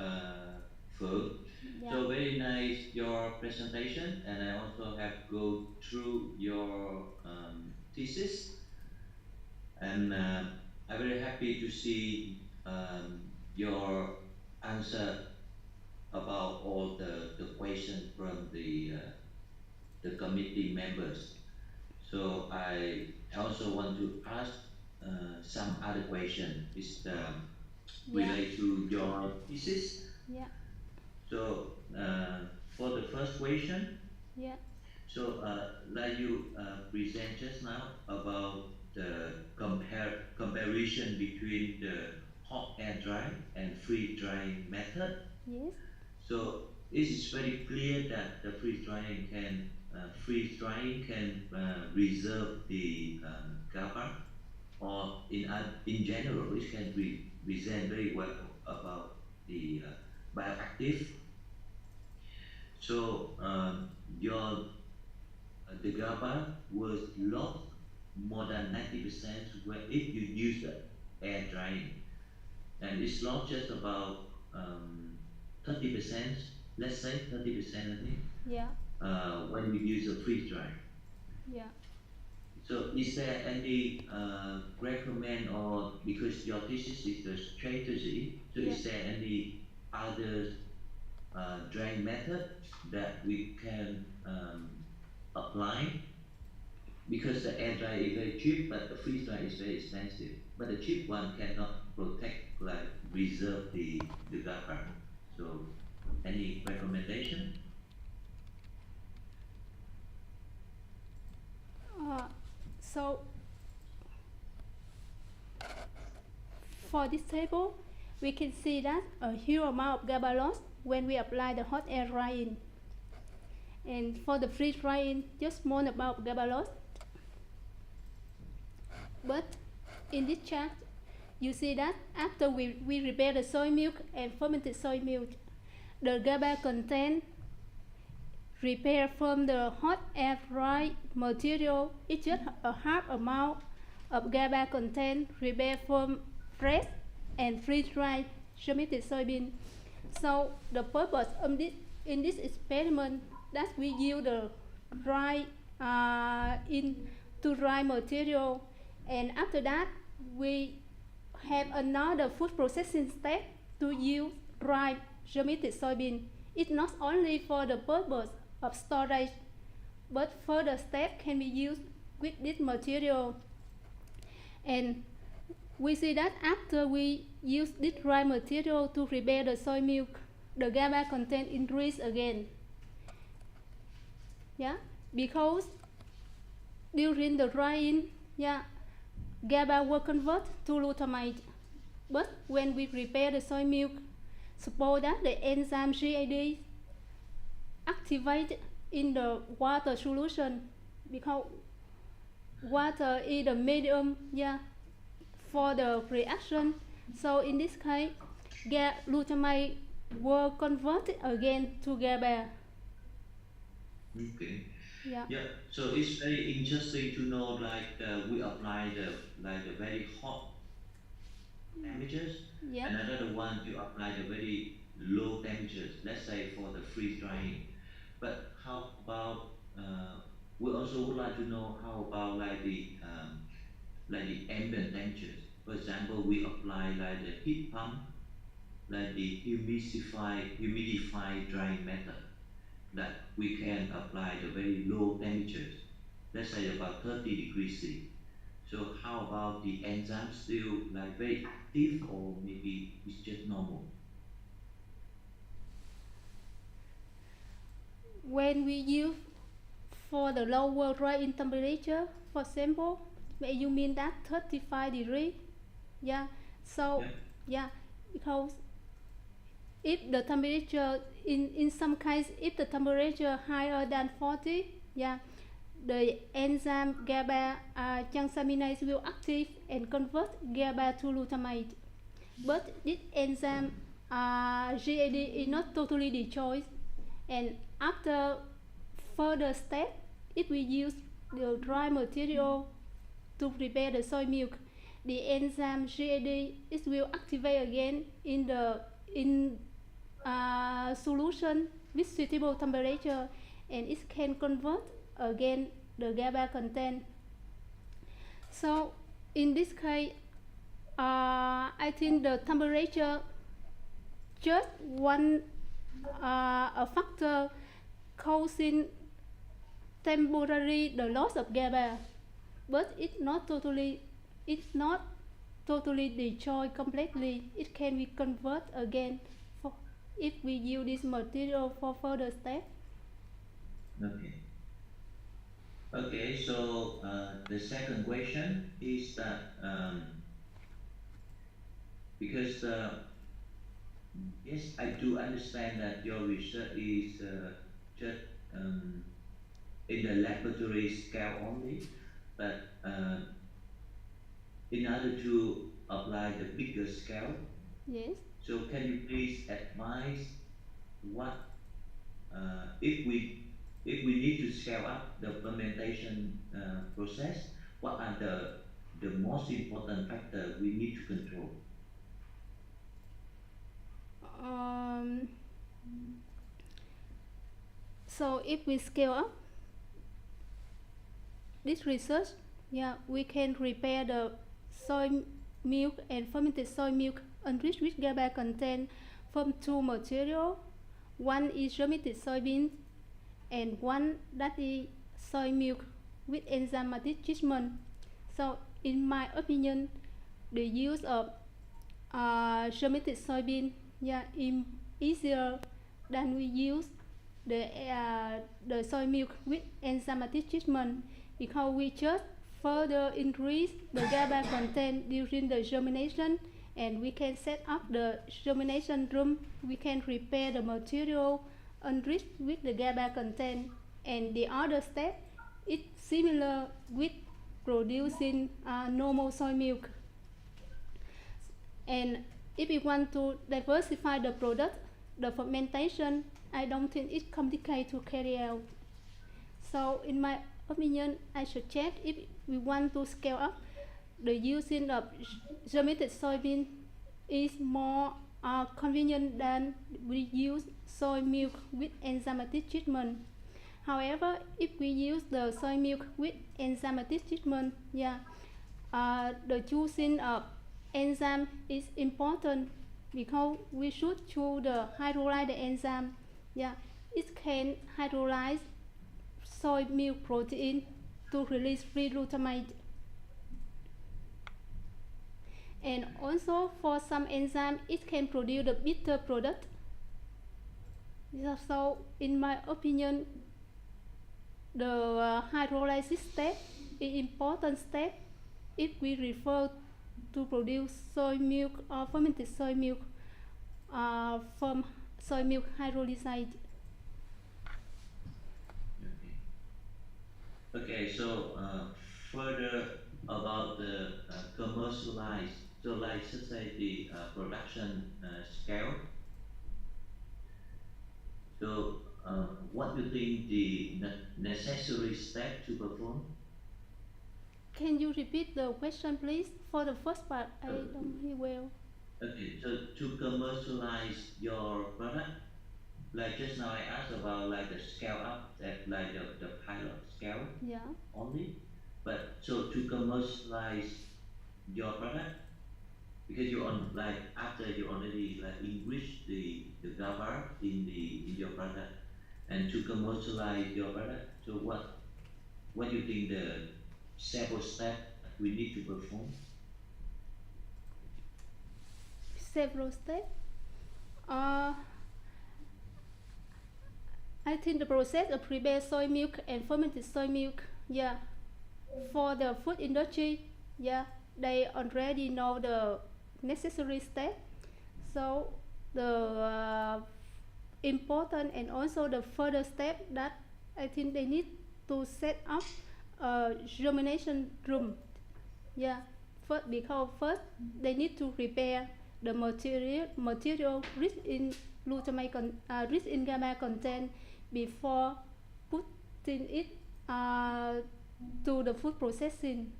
Phuong. Yeah, So very nice your presentation, and I also have go through your thesis, and I'm very happy to see your answer about all the questions from the committee members. So I also want to ask some other question. Is yeah, relate to your thesis. yeah, So for the first question, yeah, so like you present just now about the comparison between the hot air dry and freeze drying method. yes, So it is very clear that the freeze drying can reserve the GABA, or in general, it can present very well about the bioactive. So your the GABA was lost more than 90% if you use the air drying, and it's lost just about 30%. Let's say 30%, I think, yeah, when you use a freeze dry. yeah, So, is there any recommend, or because your thesis is the strategy? So, yeah. is there any other drying method that we can apply? Because the air dry is very cheap, but the freeze dry is very expensive. But the cheap one cannot protect, like reserve the GABA. So, any recommendation? Uh, so for this table, we can see that a huge amount of GABA loss when we apply the hot air drying. And for the freeze drying, just small amount of GABA loss. But in this chart, you see that after we prepare the soy milk and fermented soy milk, the GABA content prepared from the hot air dry material is just a half amount of GABA content prepared from fresh and freeze dried fermented soybean. So the purpose of this in this experiment that we use the dry into dry material, and after that we have another food processing step to use dry germinated soybean. It's not only for the purpose of storage, but further step can be used with this material. And we see that after we use this dry material to prepare the soy milk, the GABA content increase again. Yeah, because during the drying, yeah, GABA will convert to glutamate. But when we prepare the soy milk, suppose that the enzyme GAD activate in the water solution, because water is the medium, yeah, for the reaction. So in this case, glutamate will convert again to GABA. Okay. Yeah. Yeah. So it's very interesting to know, like we apply the very hot temperatures, Yep. and another one you apply the very low temperatures. Let's say for the freeze drying. But how about we also would like to know how about like the ambient temperatures. For example, we apply like the heat pump, like the humidify drying method, that we can apply the very low temperatures, let's say about 30 degrees C. So how about the enzyme still like very active, or maybe it's just normal? When we use for the lower drying temperature, for example, may you mean that 35 degree? Yeah. So Yeah. yeah, because if the temperature in some case, if the temperature higher than 40, yeah, the enzyme GABA transaminase will active and convert GABA to glutamate. But this enzyme GAD is not totally destroyed, and after further step, if we use the dry material to prepare the soy milk, the enzyme GAD it will activate again in the in solution with suitable temperature, and it can convert again the GABA content. So in this case, I think the temperature just one a factor causing temporary the loss of GABA, but it's not totally destroyed completely. It can be convert again for, if we use this material for further step. Okay. Okay. So the second question is that because yes, I do understand that your research is just um, in the laboratory scale only, but in order to apply the bigger scale, Yes. so can you please advise what if we need to scale up the fermentation process? What are the most important factor we need to control? Um, so if we scale up this research, yeah, we can prepare the soy milk and fermented soy milk enriched with GABA content from two materials. One is fermented soybean and one that is soy milk with enzymatic treatment. So in my opinion, the use of fermented soybean, yeah, is easier than we use the soy milk with enzymatic treatment, because we just further increase the GABA content during the germination, and we can set up the germination room. We can prepare the material enriched with the GABA content, and the other step is similar with producing normal soy milk. And if we want to diversify the product, the fermentation, I don't think it's complicated to carry out. So in my opinion, I should check if we want to scale up the using of germinated soybean is more convenient than we use soy milk with enzymatic treatment. However, if we use the soy milk with enzymatic treatment, the choosing of enzyme is important because we should choose the hydrolyze the enzyme. It can hydrolyze soy milk protein to release free glutamate. And also for some enzyme, it can produce a bitter product. So in my opinion, the hydrolysis step is important step if we refer to produce soy milk or fermented soy milk from soy milk hydrolyzed. Okay. Okay. So further about the commercialized, so like let's say the production scale. So what do you think the necessary step to perform? Can you repeat the question, please? For the first part, I So, don't hear well. okay. So to commercialize your product, like just now I asked about like the scale up, that like the pilot scale Yeah. only. But so to commercialize your product, because you on like after you already like enrich the GABA in your product, and to commercialize your product, so what do you think the several step we need to perform? Several steps. Uh, I think the process of prepare soy milk and fermented soy milk, for the food industry, they already know the necessary step. So the important and also the further step that I think they need to set up a germination room. Yeah, because first they need to prepare the material rich in rich in gamma content before putting it to the food processing.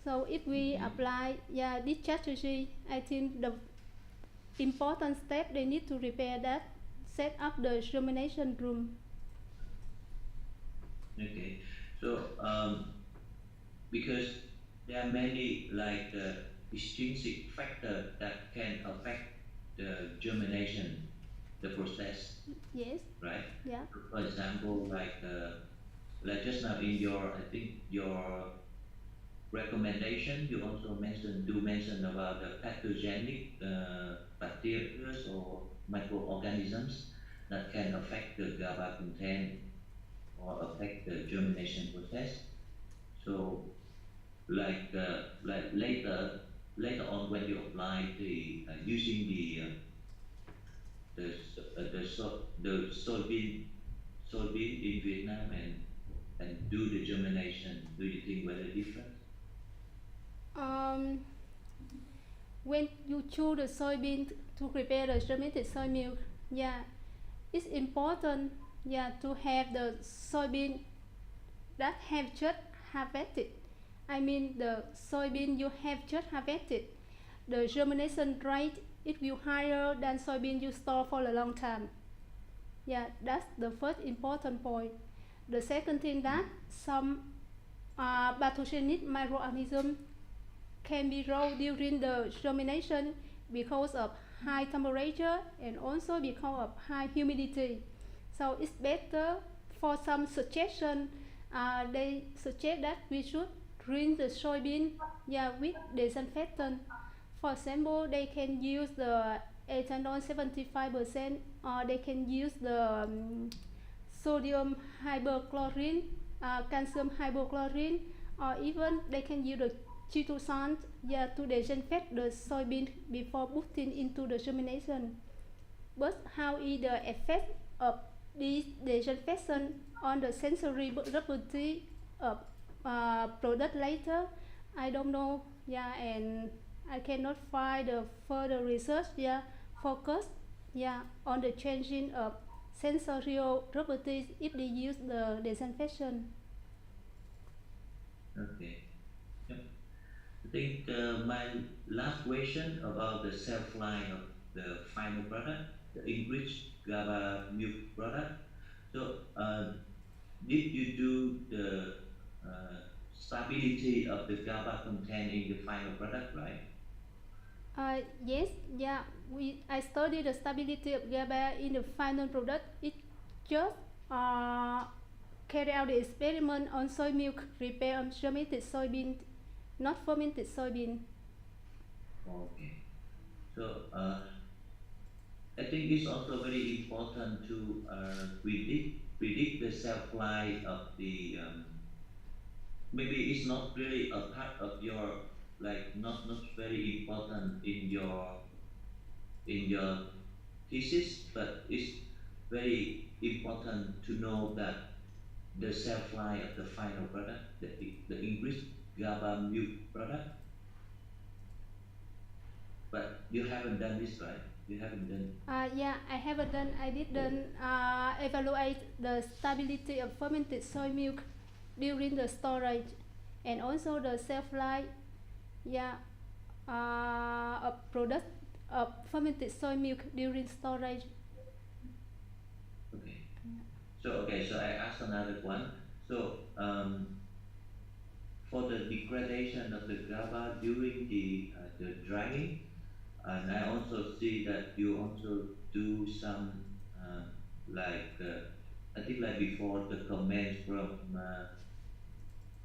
So if we Okay. apply this strategy, I think the important step they need to prepare that, set up the germination room. Okay. So because there are many like extrinsic factor that can affect the germination, the process, Yes. right? Yeah. So for example, like just now in your, I think your recommendation, you also mention about the pathogenic bacteria or microorganisms that can affect the GABA content or affect the germination process. So like later on when you apply the using the soybean in Vietnam and do the germination, do you think very different? Um, when you choose the soybean to prepare the fermented soy milk, yeah, it's important, to have the soybean that have just harvested. I mean the soybean you have just harvested. The germination rate it will higher than soybean you store for a long time. Yeah, that's the first important point. The second thing that some pathogenic microorganism can be raw during the germination because of high temperature and also because of high humidity. So it's better for some suggestion. They suggest that we should rinse the soybean with disinfectant. For example, they can use the ethanol 75% or they can use the sodium hypochlorine, calcium hypochlorine, or even they can use the chitosan to disinfect the soybean before putting into the germination. But how is the effect of this disinfection on the sensory property of product later? I don't know. And I cannot find the further research. Focus. On the changing of sensorial properties if they use the disinfection. Okay. Yep. think my last question about the shelf life of the final product, the enriched GABA milk product. So, did you do the stability of the GABA content in the final product, right? Yes, yeah. I studied the stability of GABA in the final product. It just carry out the experiment on soy milk prepared on fermented soybean, not fermented soybean. Okay. So, I think it's also very important to predict the shelf life of the maybe it's not really a part of your like not very important in your thesis, but it's very important to know that the shelf life of the final product, the English GABA milk product. But you haven't done this, right? You haven't done. Yeah, I haven't done. I didn't evaluate the stability of fermented soy milk during the storage, and also the shelf life. Yeah, of product of fermented soy milk during storage. Okay. So I ask another one. So for the degradation of the GABA during the drying, and I also see that you also do some like I think like before the comments from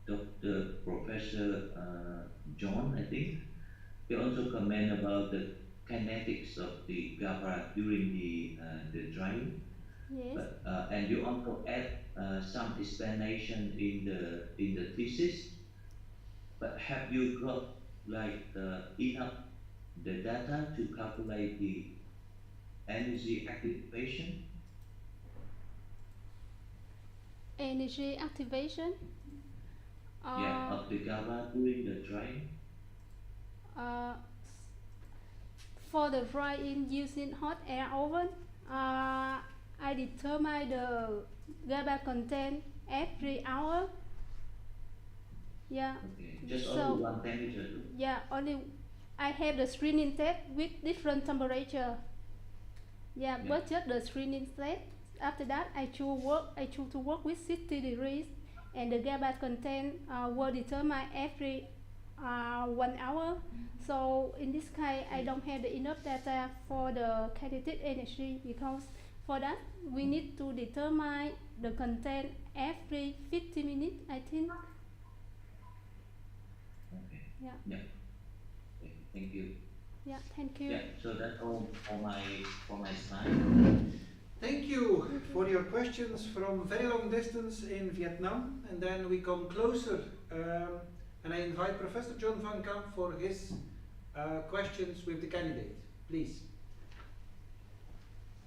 Dr. Professor John, I think he also comment about the kinetics of the GABA during the drying. Yes. But and you also add some explanation in the thesis. But have you got like enough the data to calculate the energy activation? Energy activation. Yeah, Uh, of the GABA during the drying. uh, for the drying using hot air oven, I determine the GABA content every hour. Yeah. Okay, just only So one temperature too. yeah, only I have the screening test with different temperature. Yeah, Yeah. but just the screening test. After that, I choose to work with 60 degrees, and the GABA content will determine every 1 hour. So in this case, I don't have the enough data for the kinetic energy, because for that we need to determine the content every 50 minutes, I think. Okay. Yeah. Yeah. Okay. Thank you. Yeah. Thank you. Yeah. So that's all for my slide. Thank you for your questions from very long distance in Vietnam. And then we come closer, and I invite Professor John van Kamp for his questions with the candidate. Please.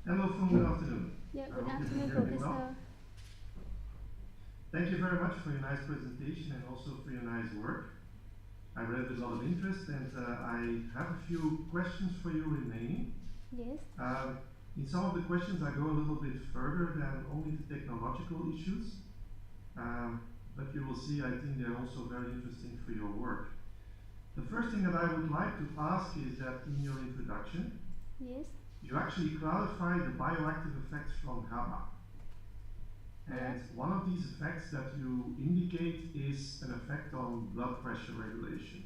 Hello, Phuong, good afternoon. Yeah. I Good hope you can afternoon, hear me well. Professor. Thank you very much for your nice presentation and also for your nice work. I read with a lot of interest, and I have a few questions for you remaining. Yes. In some of the questions I go a little bit further than only the technological issues, but you will see I think they're also very interesting for your work. The first thing that I would like to ask is that in your introduction, Yes. you actually clarify the bioactive effects from GABA. And Yes. one of these effects that you indicate is an effect on blood pressure regulation.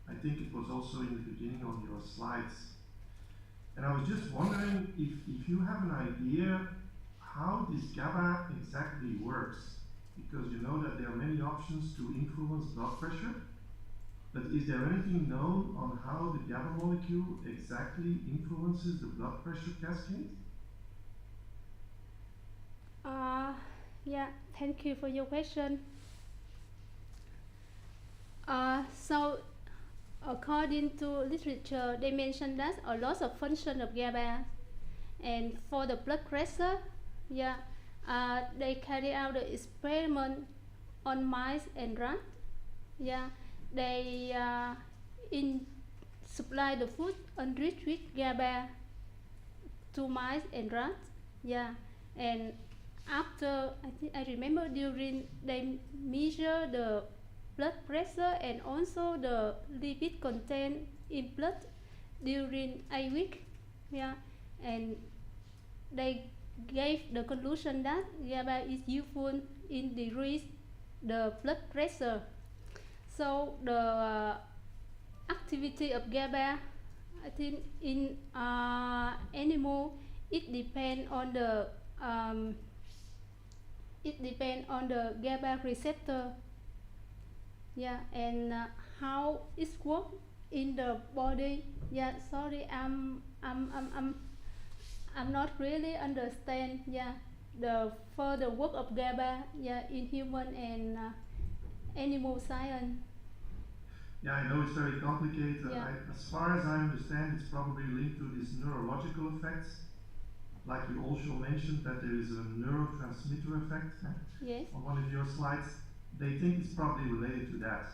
I think it was also in the beginning on your slides. And I was just wondering if you have an idea how this GABA exactly works, because you know that there are many options to influence blood pressure, but is there anything known on how the GABA molecule exactly influences the blood pressure cascade? Yeah, thank you for your question. So, according to literature, they mention that a loss of function of GABA, and for the blood pressure, yeah, they carry out the experiment on mice and rats. Yeah, they in supply the food enriched with GABA to mice and rats. Yeah, and after I remember during they measure the blood pressure and also the lipid content in blood during a week. Yeah, and they gave the conclusion that GABA is useful in decrease the blood pressure. So the activity of GABA, I think in animal, it depends on the um, GABA receptor. Yeah, and how it works in the body. Yeah, sorry, I'm not really understand. Yeah, the further work of GABA. Yeah, in human and animal science. Yeah, I know it's very complicated. Yeah. As far as I understand, it's probably linked to these neurological effects. Like you also mentioned that there is a neurotransmitter effect Yes. on one of your slides. They think it's probably related to that.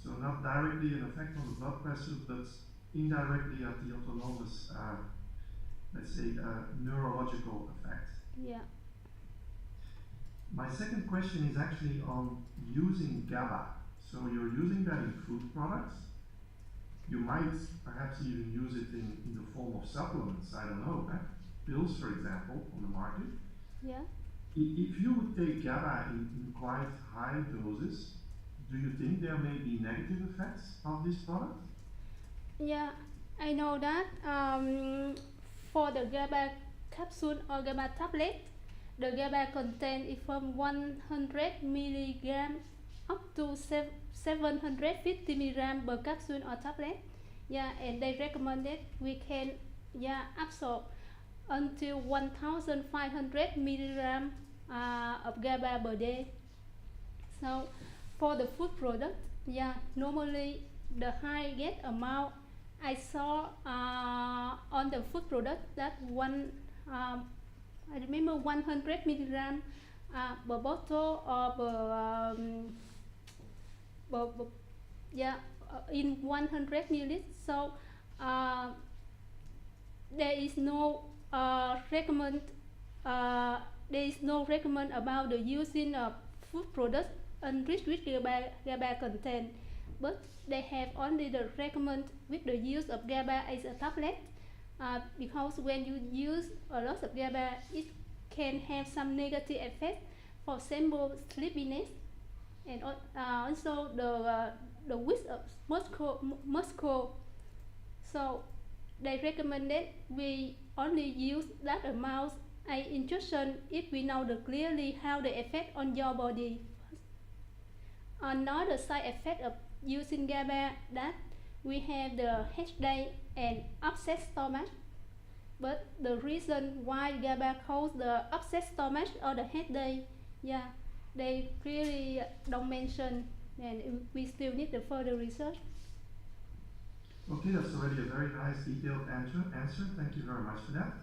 So not directly an effect on the blood pressure, but indirectly at the autonomous, let's say, neurological effect. Yeah. My second question is actually on using GABA. So you're using that in food products. You might perhaps even use it in the form of supplements, I don't know, pills, for example, on the market. Yeah. If you would take GABA in quite high doses, do you think there may be negative effects of this product? Yeah, I know that for the GABA capsule or GABA tablet, the GABA content is from 100 milligram up to 750 milligram per capsule or tablet. Yeah, and they recommend that we can absorb until 1,500 milligram of GABA per day. So for the food product, yeah, normally the highest amount I saw on the food product that I remember 100 milligram per bottle or yeah, in 100 milliliters. So uh, there is no recommend there is no recommend about the using of food products enriched with GABA content, but they have only the recommend with the use of GABA as a tablet because when you use a lot of GABA, it can have some negative effect, for example, sleepiness, and also the width of muscle. So they recommended we only use that amount I injection if we know the clearly how the effect on your body. Another side effect of using GABA that we have the headache and upset stomach. But the reason why GABA causes the upset stomach or the headache, yeah, they clearly don't mention, and we still need the further research. Okay, that's already a very nice detailed answer. Thank you very much for that.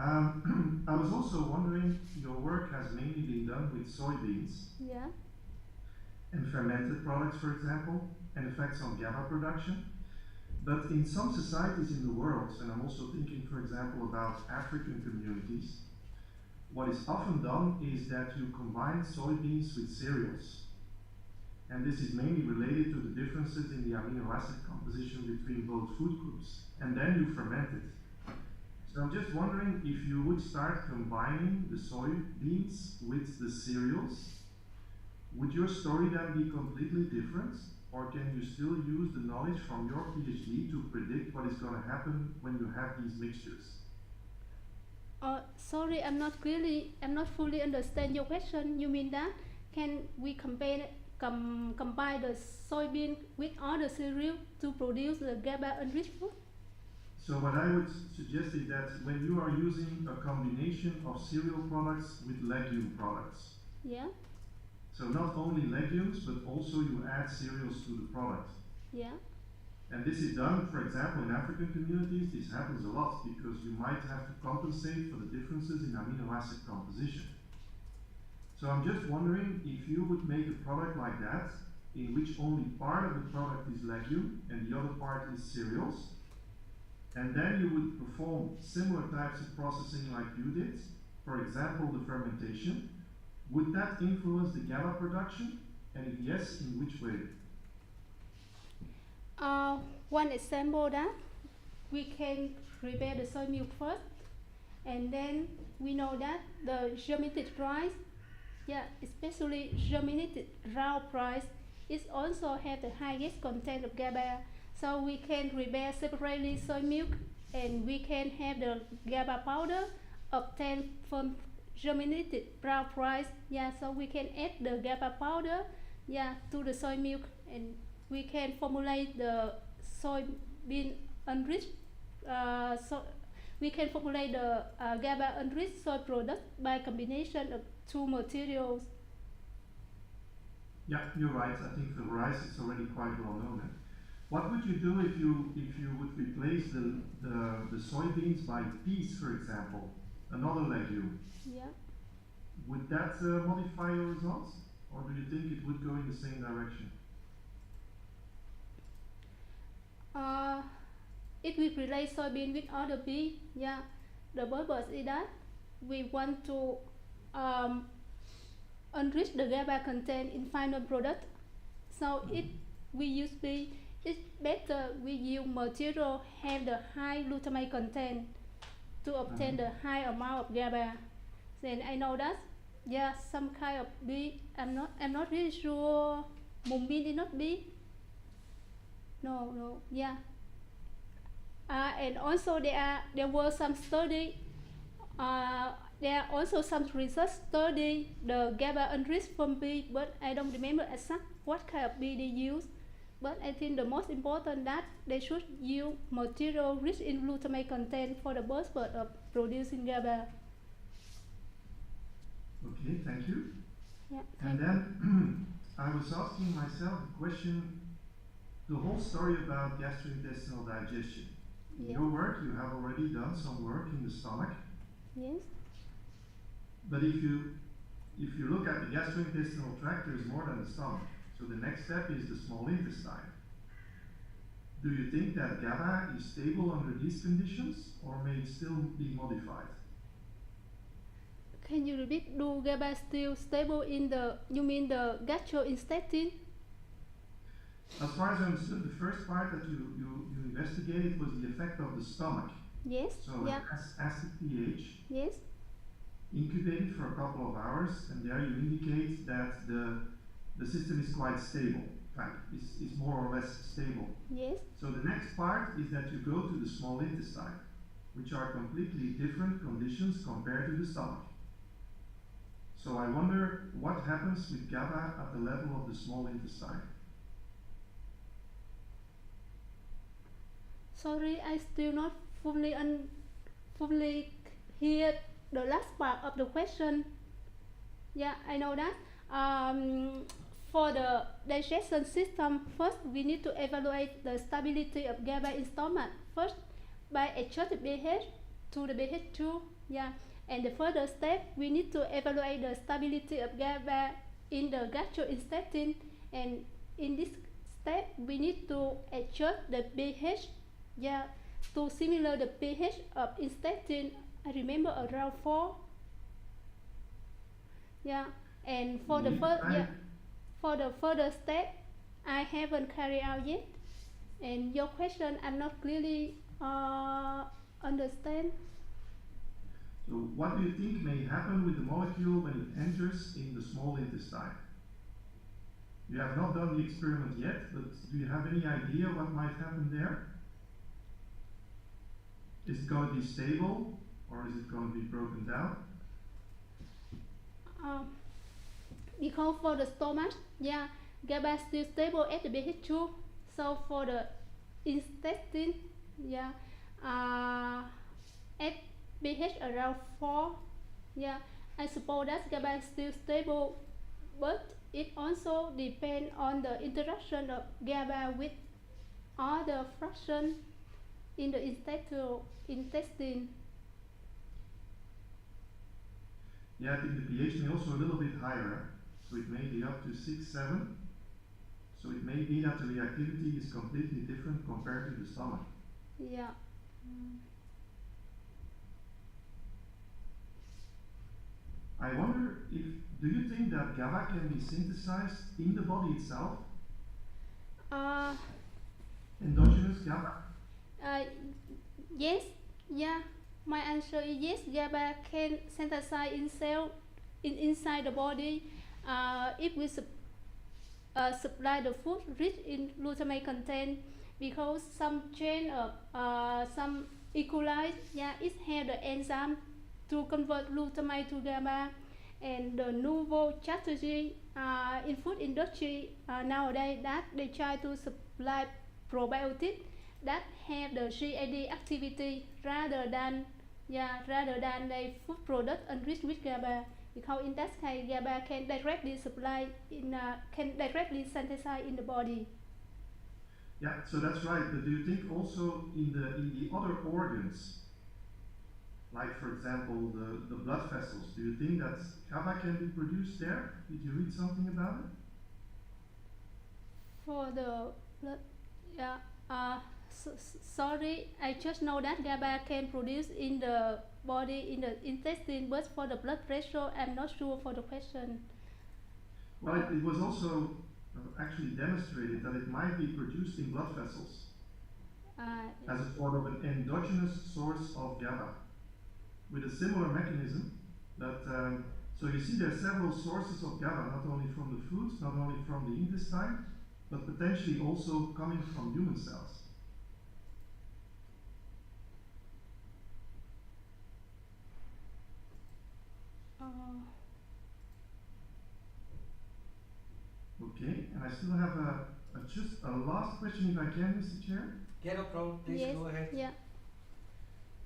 I was also wondering, your work has mainly been done with soybeans. Yeah. And fermented products, for example, and effects on GABA production. But in some societies in the world, and I'm also thinking, for example, about African communities, what is often done is that you combine soybeans with cereals. And this is mainly related to the differences in the amino acid composition between both food groups. And then you ferment it. So I'm just wondering if you would start combining the soybeans with the cereals, would your story then be completely different? Or can you still use the knowledge from your PhD to predict what is going to happen when you have these mixtures? Sorry, I'm not fully understand your question. You mean that can we combine the soybean with other cereal to produce the GABA enriched food? So what I would suggest is that when you are using a combination of cereal products with legume products. Yeah. So not only legumes, but also you add cereals to the product. Yeah. And this is done, for example, in African communities. This happens a lot because you might have to compensate for the differences in amino acid composition. So I'm just wondering if you would make a product like that, in which only part of the product is legume and the other part is cereals, and then you would perform similar types of processing like you did, for example, the fermentation. Would that influence the GABA production, And if yes, in which way? One example that we can prepare the soy milk first, and then we know that the germinated rice, yeah, especially germinated round rice, is also have the highest content of GABA. So we can prepare separately soy milk, and we can have the GABA powder obtained from germinated brown rice. Yeah, so we can add the GABA powder, yeah, to the soy milk, and we can formulate the soybean enriched so we can formulate the GABA enriched soy product by combination of two materials. Yeah, you're right. I think for rice it's already quite well known. Eh? What would you do if you would replace the soybeans by peas, for example, another legume? Yeah. Would that modify your results, or do you think it would go in the same direction? Uh, if we replace soybean with other pea, yeah, the purpose is that we want to um, enrich the GABA content in final product. So if we use pea, it's better we use material have the high glutamate content to obtain the high amount of GABA. Then I know that, yeah, some kind of bee. I'm not really sure. Mung bean is not bee. No, no, yeah. And also there were some study. There are also some research study the GABA enriched from bee, but I don't remember exact what kind of bee they use. But I think the most important that they should use material rich in glutamate content for the purpose of producing GABA. Okay, thank you. Yeah, And thank you. then I was asking myself the question, the whole story about gastrointestinal digestion. In Yeah. your work, you have already done some work in the stomach, Yes. but if you look at the gastrointestinal tract, there's more than the stomach. So the next step is the small intestine. Do you think that GABA is stable under these conditions, or may it still be modified? Can you repeat? Do GABA still stable in the? You mean the gastrointestine? As far as I understood, the first part that you investigated was the effect of the stomach. Yes. So Yeah. acid pH, Yes. incubated for a couple of hours, and there you indicate that the system is quite stable, is more or less stable. Yes. So the next part is that you go to the small intestine, which are completely different conditions compared to the stomach. So I wonder what happens with GABA at the level of the small intestine. Sorry, I still not fully hear the last part of the question. Yeah, I know that. For the digestion system, first we need to evaluate the stability of GABA in stomach. First, by adjusting pH to the pH2. Yeah, and the further step, we need to evaluate the stability of GABA in the gastrointestine. And in this step, we need to adjust the pH. Yeah, to similar the pH of intestine. I remember around 4. Yeah, and for the Indeed, first, yeah, for the further step, I haven't carried out yet. And your question, I'm not clearly understand. So what do you think may happen with the molecule when it enters in the small intestine? You have not done the experiment yet, but do you have any idea what might happen there? Is it going to be stable, or is it going to be broken down? Um, because for the stomach, yeah, GABA is still stable at the pH2. So for the intestine, yeah, at pH around 4, yeah, I suppose that GABA is still stable, but it also depends on the interaction of GABA with other fractions in the intestine. Yeah, I think the pH may also a little bit higher, so it may be up to 6, 7. So it may be that the reactivity is completely different compared to the stomach. Yeah. I wonder if do you think that GABA can be synthesized in the body itself? Uh, Endogenous GABA? uh, yes, yeah. My answer is yes. GABA can synthesize in cell inside the body if we supply the food rich in glutamate content, because some chain of some E. coli, yeah, it have the enzyme to convert glutamate to GABA. And the novel strategy in food industry nowadays, that they try to supply probiotics that have the GAD activity rather than the food product enriched with GABA, because in that case GABA can directly supply in can directly synthesize in the body. Yeah, so that's right. But do you think also in the other organs, like for example the blood vessels, do you think that GABA can be produced there? Did you read something about it? For the blood, yeah, sorry, I just know that GABA can produce in the body, in the intestine, but for the blood pressure I'm not sure for the question. Well, it was also actually demonstrated that it might be produced in blood vessels as a form of an endogenous source of GABA with a similar mechanism. That so you see, there are several sources of GABA, not only from the food, not only from the intestine, but potentially also coming from human cells. uh, Okay, and I still have just a last question, if I can, Mr. Chair. Yeah, no problem. Please yes, go ahead. yeah.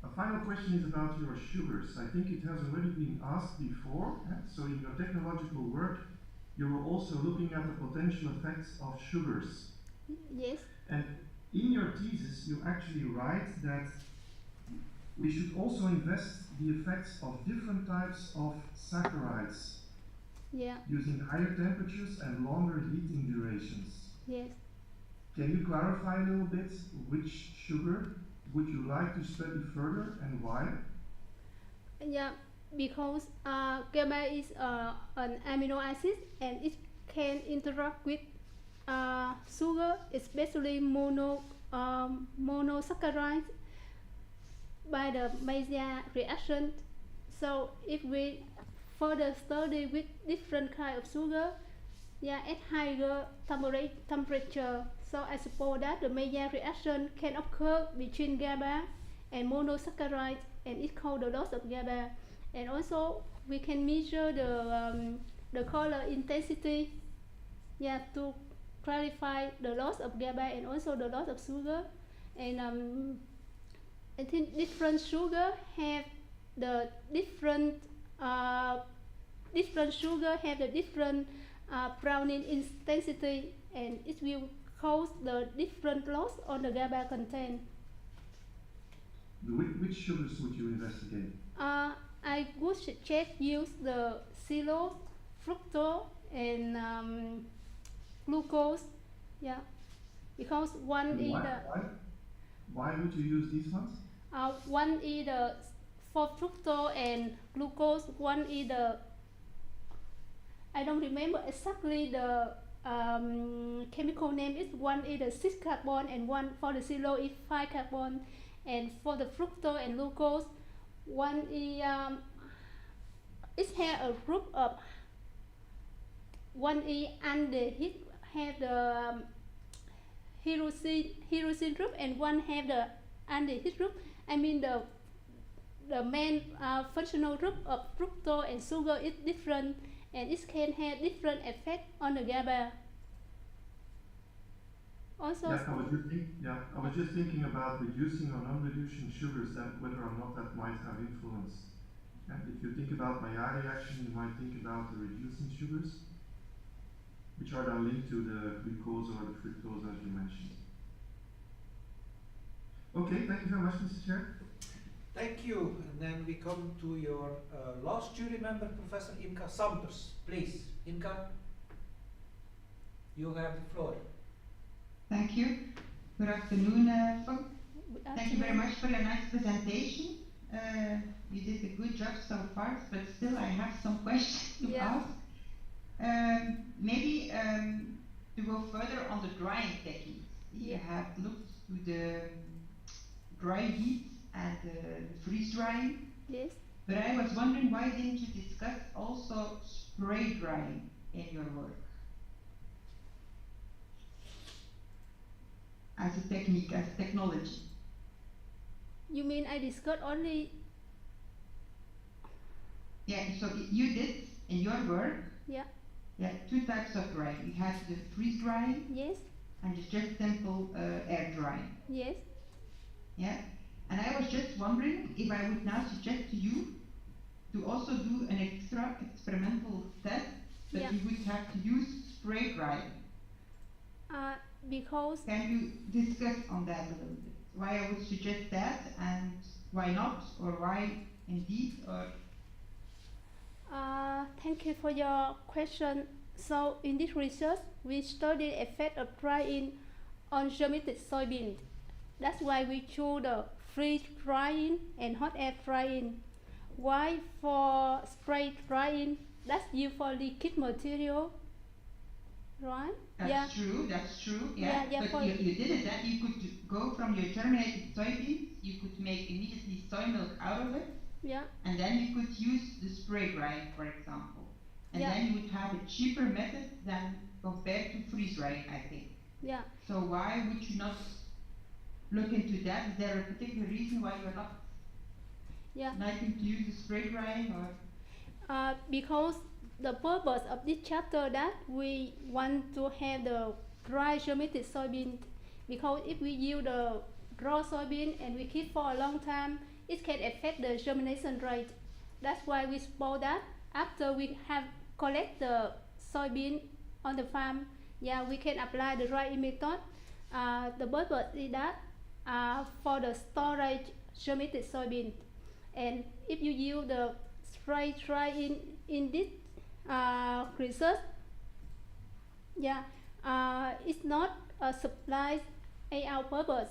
A final question is about your sugars. I think it has already been asked before. So in your technological work, you were also looking at the potential effects of sugars. Yes. And in your thesis, you actually write that we should also invest the effects of different types of saccharides, Yeah. using higher temperatures and longer heating durations. Yes. Can you clarify a little bit which sugar would you like to study further and why? Yeah, because GABA is an amino acid and it can interact with sugar, especially monosaccharides, by the Maillard reaction. So if we further study with different kind of sugar, yeah, at higher temperature, so I suppose that the Maillard reaction can occur between GABA and monosaccharides, and it called the loss of GABA. And also we can measure the color intensity, yeah, to clarify the loss of GABA and also the loss of sugar. And I think different sugar have the different sugar have the different browning intensity, and it will cause the different loss on the GABA content. Which sugars would you investigate? I would suggest use the xylose, fructose, and glucose. Yeah, because one And is why, the why, why would you use these ones? one is the for fructose and glucose. One is the, I don't remember exactly the chemical name. Is one is the 6 carbon and one for the zero is 5 carbon, and for the fructose and glucose, one is it has a group of, one is aldehyde have the hydroxy group, and one have the aldehyde group. I mean the main functional group of fructose and sugar is different, and it can have different effect on the GABA. Also, I was just thinking about reducing or non-reducing sugars, that whether or not that might have influence. And if you think about Maillard reaction, you might think about the reducing sugars, which are then linked to the glucose or the fructose, as you mentioned. Okay, thank you very much, Mr. Chair. Thank you. And then we come to your last jury member, Professor Imka Sampers. Please, Imka, you have the floor. Thank you. Good afternoon, Phuong. Thank you very much for your nice presentation. You did a good job so far, but still I have some questions to ask. Maybe to go further on the drying techniques. You have looked to the dry heat and the freeze drying. Yes. But I was wondering, why didn't you discuss also spray drying in your work as a technique, as technology? You mean I discussed only? Yeah, so you did in your work. Yeah. Yeah, two types of drying. You had the freeze drying. Yes. And just simple air drying. Yes. Yeah, and I was just wondering if I would now suggest to you to also do an extra experimental test, but yeah. you would have to use spray drying. Because... Can you discuss on that a little bit? Why I would suggest that, and why not, or why indeed, or... Thank you for your question. So in this research, we studied the effect of drying on germinated soybean. That's why we chose the freeze drying and hot air drying. Why for spray drying? That's used for liquid material, right? That's true, yeah. But you did it that you could go from your germinated soybeans, you could make immediately soy milk out of it. Yeah. And then you could use the spray drying, for example. And then you would have a cheaper method than compared to freeze drying, I think. Yeah. So why would you not look into that? Is there a particular reason why you're not liking to use the spray drying, or? Because the purpose of this chapter that we want to have the dry germinated soybean, because if we use the raw soybean and we keep for a long time, it can affect the germination rate. That's why we suppose that after we have collect the soybean on the farm, we can apply the drying method. The purpose is that for the storage germinated soybean, and if you use the spray drying in this research, it's not a supply our purpose.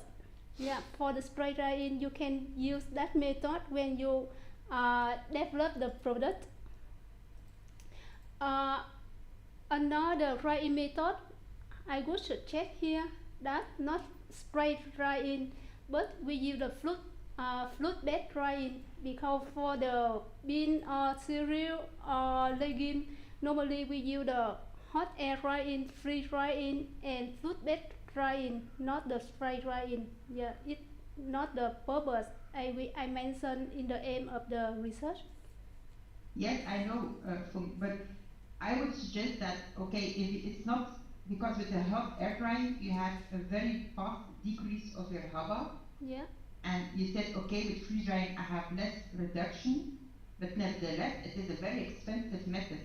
For the spray drying, you can use that method when you develop the product. Another drying method I would suggest here, that not spray drying, but we use the fluid bed drying, because for the bean or cereal or legume, normally we use the hot air drying, freeze drying, and fluid bed drying, not the spray drying. It's not the purpose I mentioned in the aim of the research. Yes, I know, but I would suggest that, if it's not, because with the hot air drying you have a very fast decrease of your HABA. Yeah. And you said, with freeze drying I have less reduction, but nevertheless it is a very expensive method.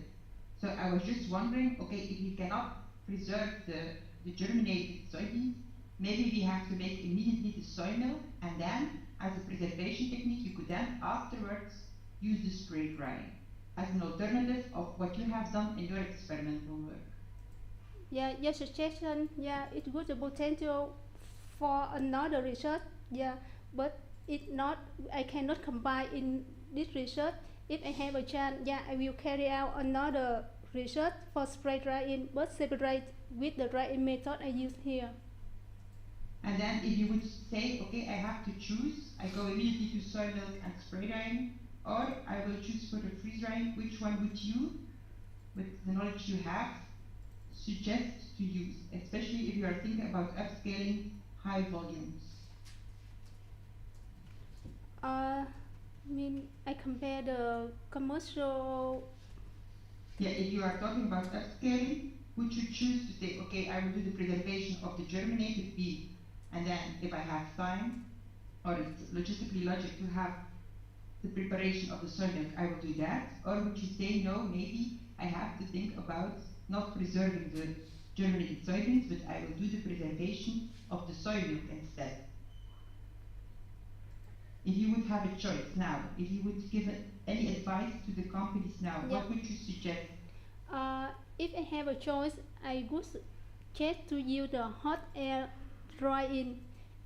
So I was just wondering, if you cannot preserve the germinated soybeans, maybe we have to make immediately the soy milk, and then as a preservation technique you could then afterwards use the spray drying as an alternative of what you have done in your experimental work. Your suggestion, it was a potential for another research, but it not, I cannot combine in this research. If I have a chance, I will carry out another research for spray drying, but separate with the drying method I use here. And then if you would say, I have to choose, I go immediately to soy milk and spray drying, or I will choose for the freeze drying, which one would you, with the knowledge you have, suggest to use, especially if you are thinking about upscaling high volumes? I compare the commercial... if you are talking about upscaling, would you choose to say, I will do the preservation of the germinated bean, and then if I have time, or it's logistically logic to have the preparation of the soy milk, I will do that? Or would you say, no, maybe I have to think about not preserving the germinated soybeans, but I will do the preservation of the soy milk instead? If you would have a choice now, if you would give any advice to the companies now, what would you suggest? If I have a choice, I would suggest to use the hot air drying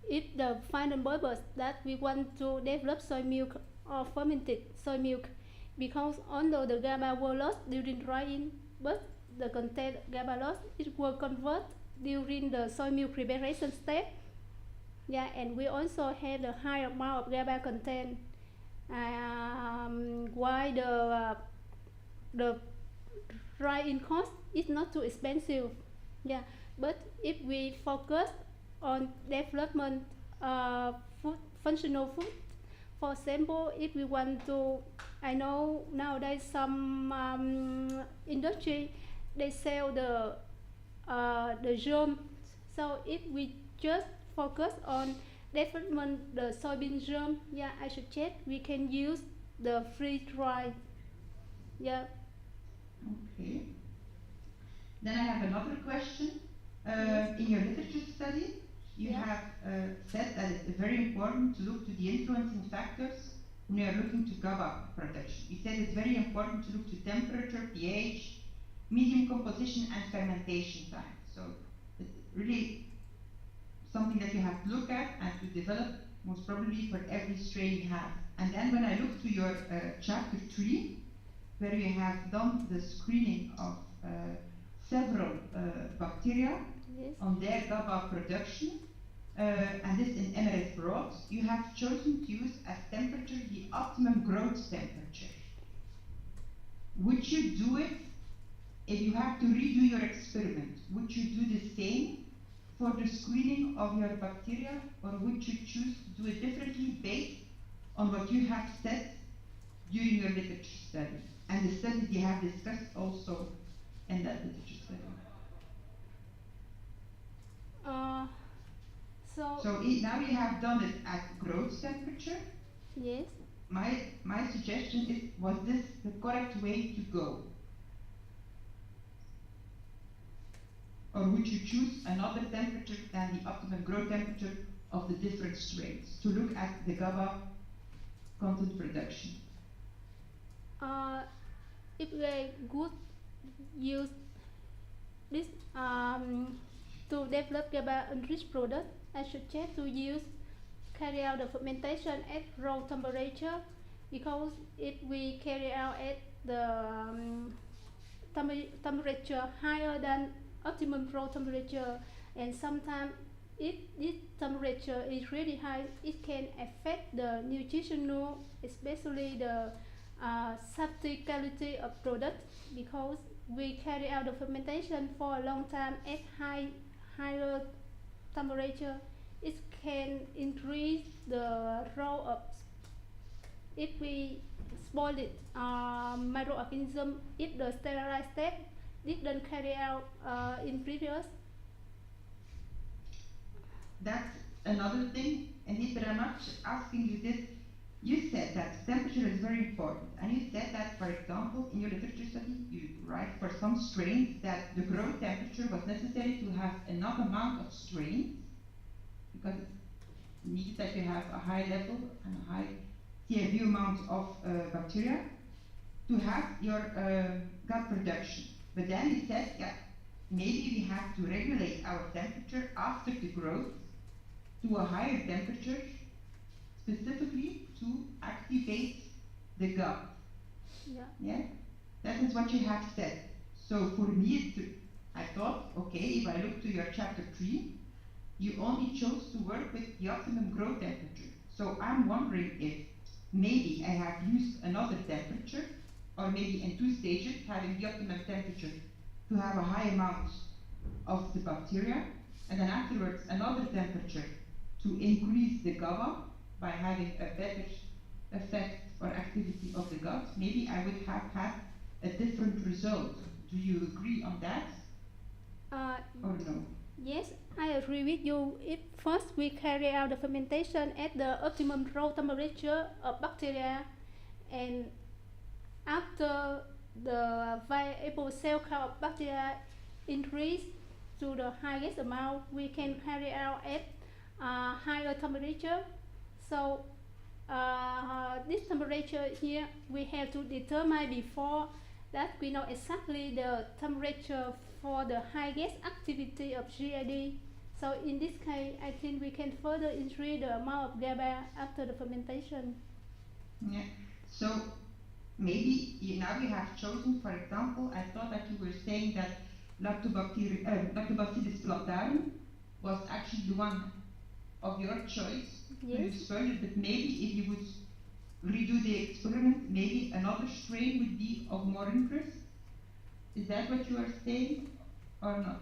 if the final purpose that we want to develop soy milk or fermented soy milk, because although the GABA was lost during drying, but the content GABA loss, it will convert during the soy milk preparation step. Yeah, and we also have the high amount of GABA content. Why the drying cost is not too expensive. Yeah, but if we focus on development food, functional food, for example, if we want to, I know nowadays some industry they sell the germ. So if we just focus on development the soybean germ, yeah, I suggest we can use the freeze dry. Yeah. Okay. Then I have another question. Yes. In your literature study, you Yeah. have said that it's very important to look to the influencing factors when you are looking to GABA production. You said it's very important to look to temperature, pH, medium composition, and fermentation time. So it's really something that you have to look at and to develop most probably for every strain you have. And then when I look to your chapter 3, where you have done the screening of several bacteria Yes. on their GABA production, and this in emerald broth, you have chosen to use as temperature the optimum growth temperature. Would you do it if you have to redo your experiment? Would you do the same for the screening of your bacteria, or would you choose to do it differently based on what you have said during your literature study and the studies you have discussed also in that literature study? So now you have done it at growth temperature. Yes. My suggestion is, was this the correct way to go? Or would you choose another temperature than the optimum growth temperature of the different strains to look at the GABA content production? If we could use this to develop GABA enriched product, I suggest to use carry out the fermentation at room temperature, because if we carry out at the temperature higher than optimum room temperature, and sometimes if this temperature is really high, it can affect the nutritional, especially the safety quality of product, because we carry out the fermentation for a long time at higher temperature. It can increase the role of, if we spoil it, microorganism, if the sterilized step didn't carry out in previous. That's another thing, and Mr. Ramach asking you this. You said that temperature is very important, and you said that, for example, in your literature study, you write for some strains that the growth temperature was necessary to have enough amount of strains, because it's needed that you have a high level and a high CFU amount of bacteria to have your gut production. But then you said, yeah, maybe we have to regulate our temperature after the growth to a higher temperature, specifically to activate the gut. Yeah. Yeah, that is what you have said. So for me, I thought, okay, if I look to your chapter 3, you only chose to work with the optimum growth temperature. So I'm wondering if maybe I have used another temperature, or maybe in 2 stages, having the optimum temperature to have a high amount of the bacteria, and then afterwards another temperature to increase the GABA by having a better effect or activity of the gut. Maybe I would have had a different result. Do you agree on that? Or no? Yes, I agree with you. If first we carry out the fermentation at the optimum room temperature of bacteria, and after the viable cell count of bacteria increase to the highest amount, we can carry out at higher temperature. So this temperature here we have to determine before that we know exactly the temperature for the highest activity of GID. So in this case, I think we can further increase the amount of GABA after the fermentation. Yeah. So maybe now you have chosen, for example, I thought that you were saying that Lactobacillus plantarum was actually the one of your choice to Yes. use further, but maybe if you would redo the experiment, maybe another strain would be of more interest. Is that what you are saying or not?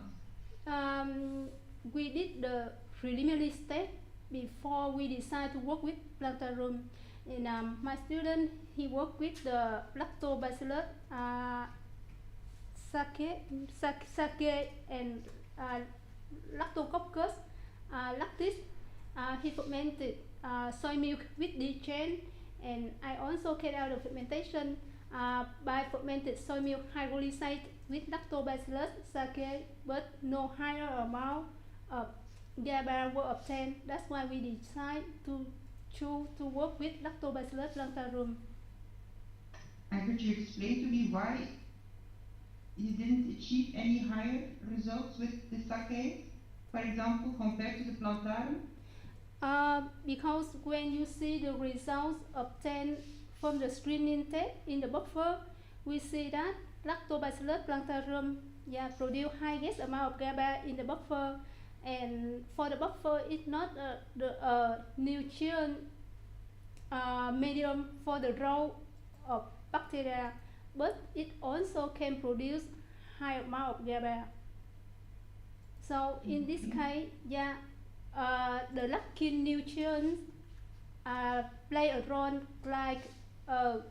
We did the preliminary step before we decide to work with plantarum. And my student, he worked with the lactobacillus sake and lactococcus lactis. He fermented soy milk with degen, and I also carried out the fermentation by fermented soy milk hydrolysate with lactobacillus sake, but no higher amount of GABA were obtained. That's why we decided to choose to work with lactobacillus plantarum. And could you explain to me why you didn't achieve any higher results with the sake, for example, compared to the plantarum? Because when you see the results obtained from the screening test in the buffer, we see that lactobacillus plantarum produce highest amount of GABA in the buffer, and for the buffer it's not the nutrient medium for the growth of bacteria, but it also can produce high amount of GABA. So in this case, the lucky nutrients play a role like a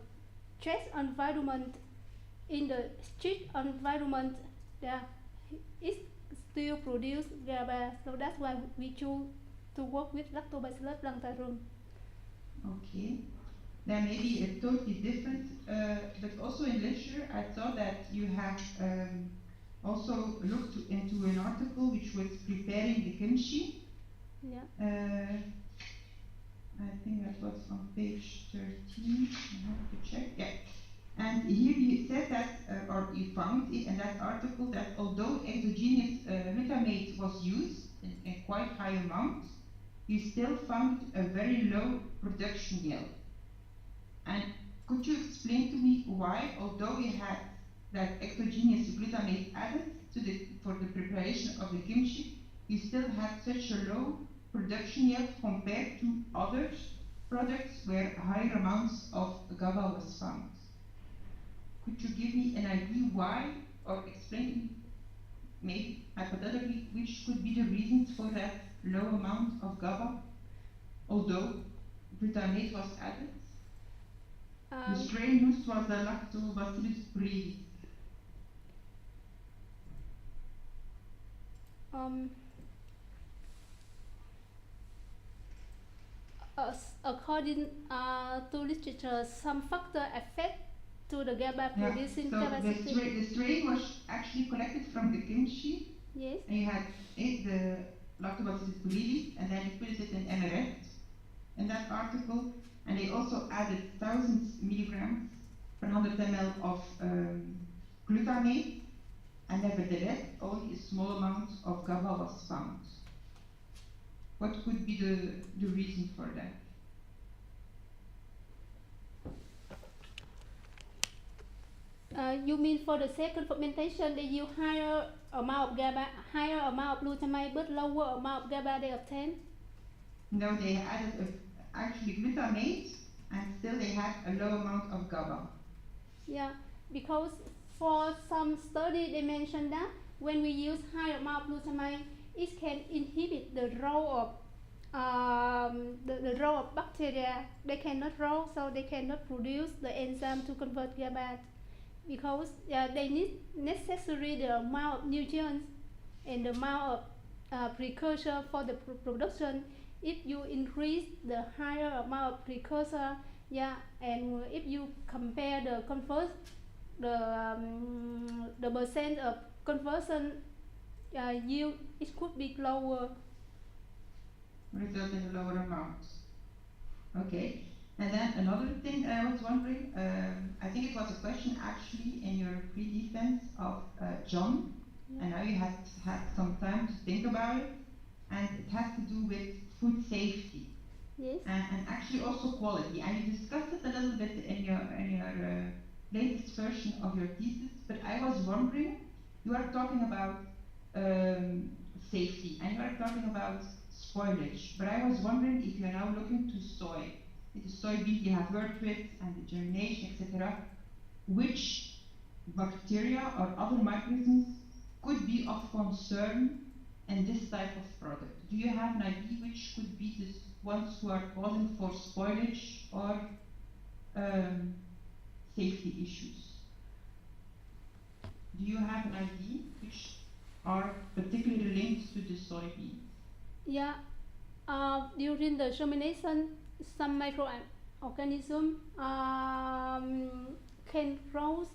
stress environment. In the strict environment, it still produce GABA. So that's why we choose to work with lactobacillus plantarum. Okay. Then maybe a totally different, but also in literature, I saw that you have also looked into an article which was preparing the kimchi. Yeah. I think that was on page 13. I have to check. Yeah. And here you said that, or you found in that article that although exogenous glutamate was used in quite high amounts, you still found a very low production yield. And could you explain to me why, although we had that exogenous glutamate added for the preparation of the kimchi, you still had such a low production yield compared to other products where higher amounts of GABA was found? Could you give me an idea why, or explain, maybe hypothetically, which could be the reasons for that low amount of GABA, although glutamate was added? The strain used was the Lactobacillus brevis. According to literature, some factor affect to the GABA producing so capacity. the strain was actually collected from the kimchi. Yes. And you had the Lactobacillus brevis, and then you put it in MRF in that article, and they also added thousands milligrams per 100 ml of glutamate, and nevertheless only a small amount of GABA was found. What could be the reason for that? You mean for the second fermentation they use higher amount of GABA, higher amount of glutamate, but lower amount of GABA they obtain? No, they added actually glutamate, and still they had a low amount of GABA. Yeah, because for some study they mentioned that when we use high amount of glutamate, it can inhibit the growth of the growth of bacteria. They cannot grow, so they cannot produce the enzyme to convert GABA, because they need necessary the amount of nutrients and the amount of precursor for the production. If you increase the higher amount of precursor, and if you compare the the percent of conversion yield, it could be lower. Result in lower amounts. Okay. And then another thing I was wondering, I think it was a question actually in your pre-defense of John, and now you have had some time to think about it, and it has to do with food safety. Yes. And actually also quality. And you discussed it a little bit in your of your thesis, but I was wondering, you are talking about safety and you are talking about spoilage, but I was wondering if you're now looking to soy. It is soybean you have worked with and the germination, etc. Which bacteria or other microorganisms could be of concern in this type of product? Do you have an idea which could be the ones who are causing for spoilage or safety issues? Do you have an idea which are particularly linked to the soybean? Yeah, during the germination, some microorganism can grow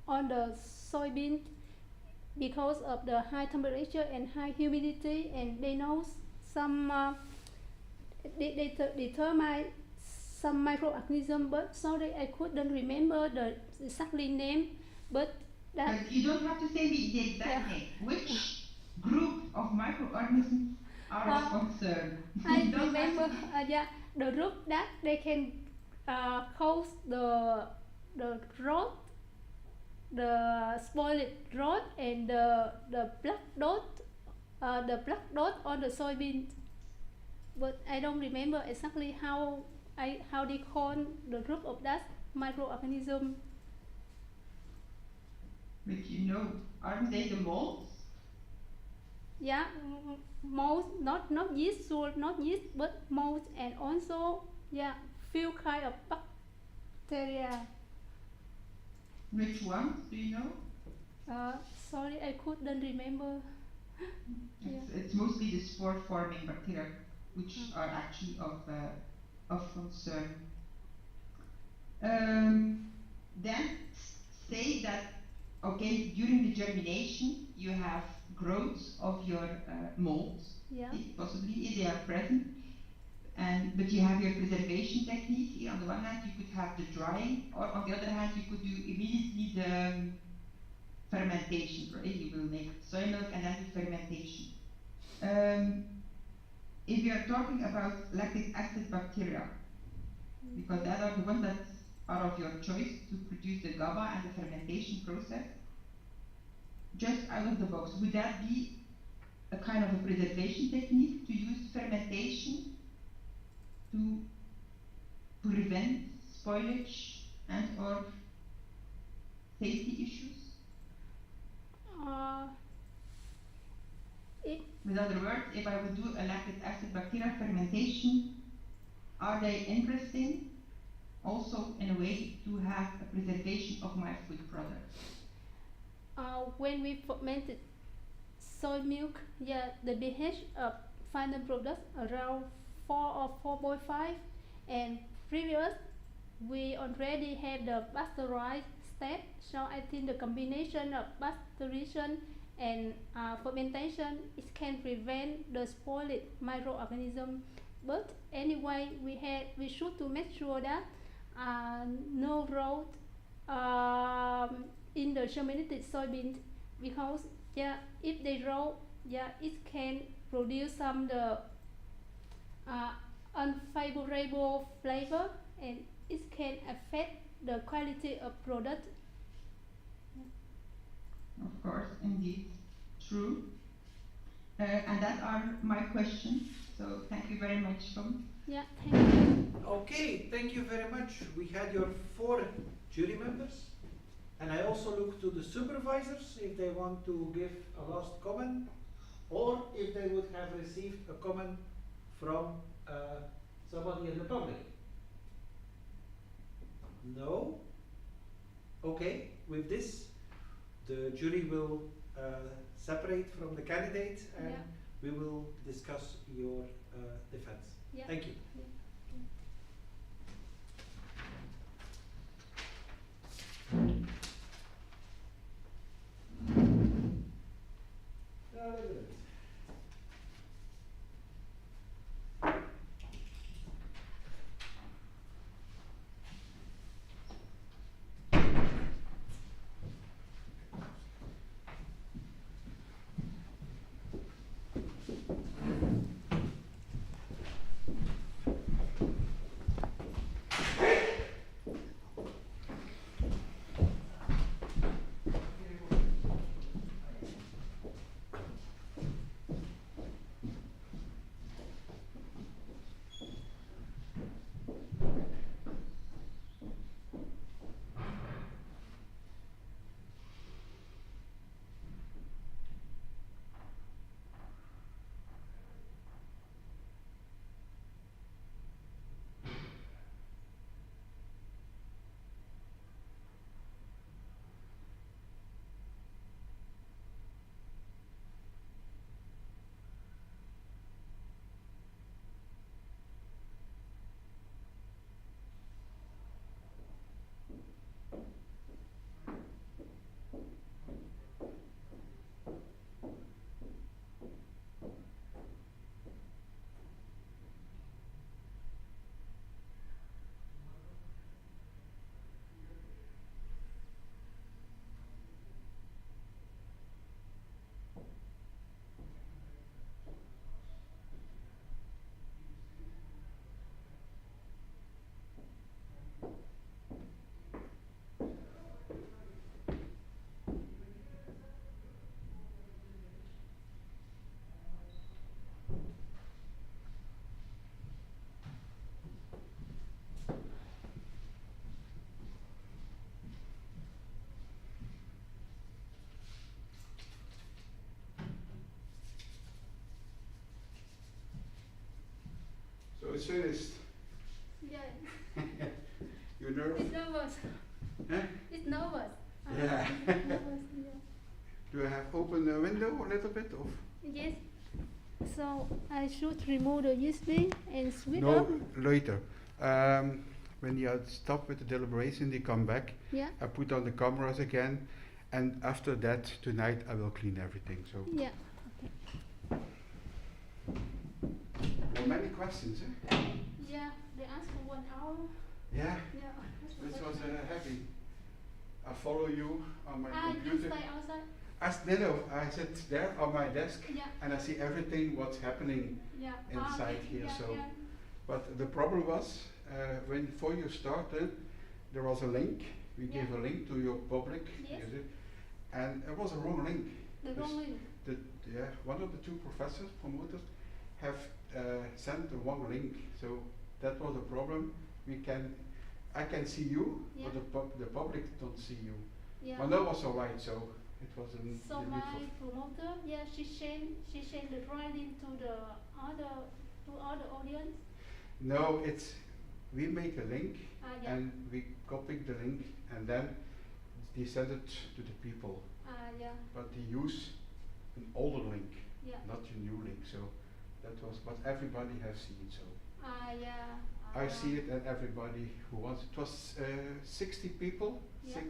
on the soybean because of the high temperature and high humidity, and they know some they determine some microorganism, but sorry I couldn't remember the exactly name, but that. But you don't have to say the exact name. Which group of microorganisms are of concern? I remember, the group that they can cause the rot, the spoiled rot, and the black dot on the soybean. But I don't remember exactly how they call the group of that microorganism. But you know, aren't they the molds? Yeah, molds, not yeast, not yeast, but molds, and also few kind of bacteria. Which ones do you know? Sorry, I couldn't remember. It's mostly the spore-forming bacteria, which are actually of concern. Then say that, okay, during the germination you have growth of your molds. Yeah. Possibly they are present, but you have your preservation technique. On the one hand, you could have the drying, or on the other hand, you could do immediately the fermentation, right? You will make soy milk and then the fermentation. If you are talking about lactic acid bacteria, because that are the ones that are of your choice to produce the GABA and the fermentation process, just out of the box, would that be a kind of a preservation technique to use fermentation to prevent spoilage and or safety issues? With other words, if I would do a lactic acid bacteria fermentation, are they interesting also in a way to have a preservation of my food products? When we fermented soy milk, the pH of final product around 4 or 4.5, and previous we already have the pasteurized step, so I think the combination of pasteurization and fermentation, it can prevent the spoiled microorganism. But anyway, we should to make sure that no growth in the germinated soybeans, because if they grow, it can produce some the unfavorable flavor, and it can affect the quality of product. Of course, indeed, true. And that are my questions. So thank you very much, Tom. Yeah, thank you. Okay, thank you very much. We had your 4 jury members, and I also look to the supervisors if they want to give a last comment, or if they would have received a comment from somebody in the public. No? Okay, with this, the jury will separate from the candidate, and we will discuss your defense. Thank you. it's finished. Yeah. You nervous? It's nervous. Huh? It's nervous. Yeah. It's nervous, yeah. Do I have open the window a little bit? Or? Yes. So I should remove the USB and switch No, up. later. When you stop with the deliberation, you come back. Yeah. I put on the cameras again, and after that, tonight I will clean everything. So. Yeah. There are many questions, eh? Yeah. They asked for 1 hour. Yeah. Yeah. Which was heavy. I follow you on my You computer. stay outside. I sit there on my desk, Yeah. and I see everything what's happening Yeah. inside here. Yeah, So, yeah. but the problem was when before you started, there was a link. We Yeah. gave a link to your public, Yes. and it was a wrong link. The wrong link. One of the two professors, promoters, have sent the wrong link. So that was a problem. I can see you, Yeah. but the public don't see you. Yeah. But that was alright. So it wasn't. So my promoter, yeah, she sent the right link to the other audience. No, we make a link Yeah. and we copy the link and then they send it to the people. Yeah. But they use an older link, Yeah. not a new link. So that was, but everybody has seen it. So Yeah. I see it, and everybody who wants. It was 60 people, Yeah.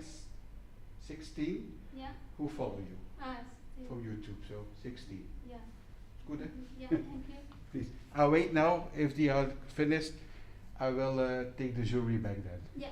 16 Yeah. who follow you Still. from YouTube. So 16. Yeah. Good, eh? Yeah. Thank you. Please. I'll wait now. If they are finished, I will take the jury back then. Yeah.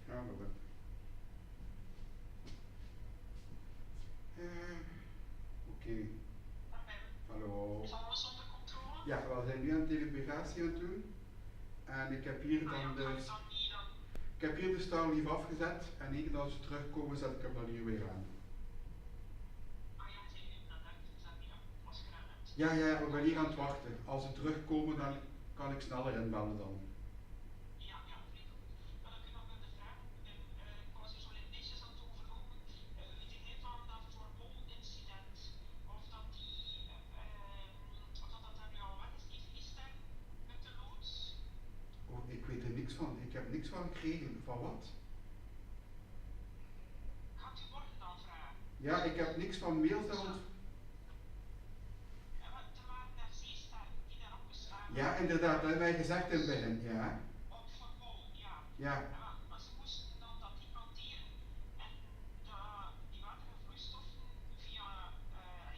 Gaan we. Oké. Hallo. Is alles onder controle? Ja, we zijn nu aan de deliberatie aan het doen. En ik heb hier dan ik heb hier de starlief afgezet en één keer als ze terugkomen zet ik hem dan hier weer aan. Ja, we zijn hier aan het wachten. Als ze terugkomen dan kan ik sneller inbellen dan. Ik weet er niks van. Ik heb niks van gekregen. Van wat? Gaat u morgen dan vragen? Ja, ik heb niks van mails daar ont... Er waren daar 6 sterren die daarop geslagen. Ja, inderdaad, dat hebben wij gezegd in het begin, ja. Op verbouw, ja. Ja. Maar ze moesten dan dat niet hanteren. En die watervloeistoffen via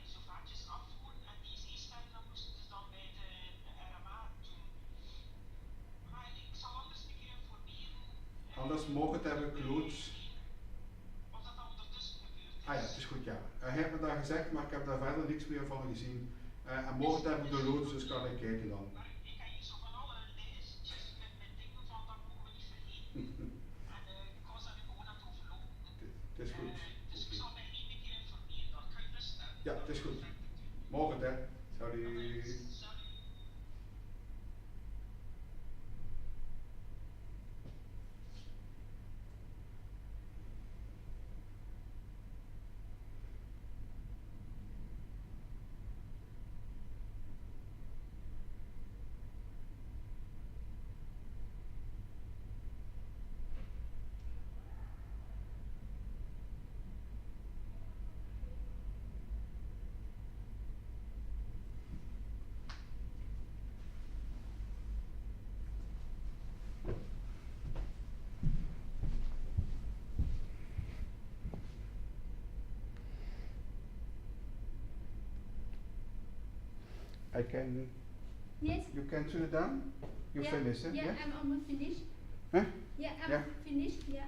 isovaatjes afvoeren en die 6 sterren dan moesten ze dan bij de RMA doen. Maar ik zal anders een keer informeren. Anders morgen hebben we kloots. Of dat ondertussen gebeurt. Ah ja, het is goed, ja. Hij heeft me dat gezegd, maar ik heb daar verder niks meer van gezien. En morgen hebben we de loods, dus kan ik kijken dan. Maar ik heb hier zo van alle lijstjes met dingen van dat mogen we niet vergeten. En ik was daar nu gewoon aan het overlopen. Het is goed. Dus ik zal mij één keer informeren, dan kan je rusten. Ja, het is goed. Morgen, hè. Salut. I can. Yes. You can turn it down? You finished, eh? Yeah, I'm almost finished. Huh? Yeah, I'm Yeah. finished. Yeah.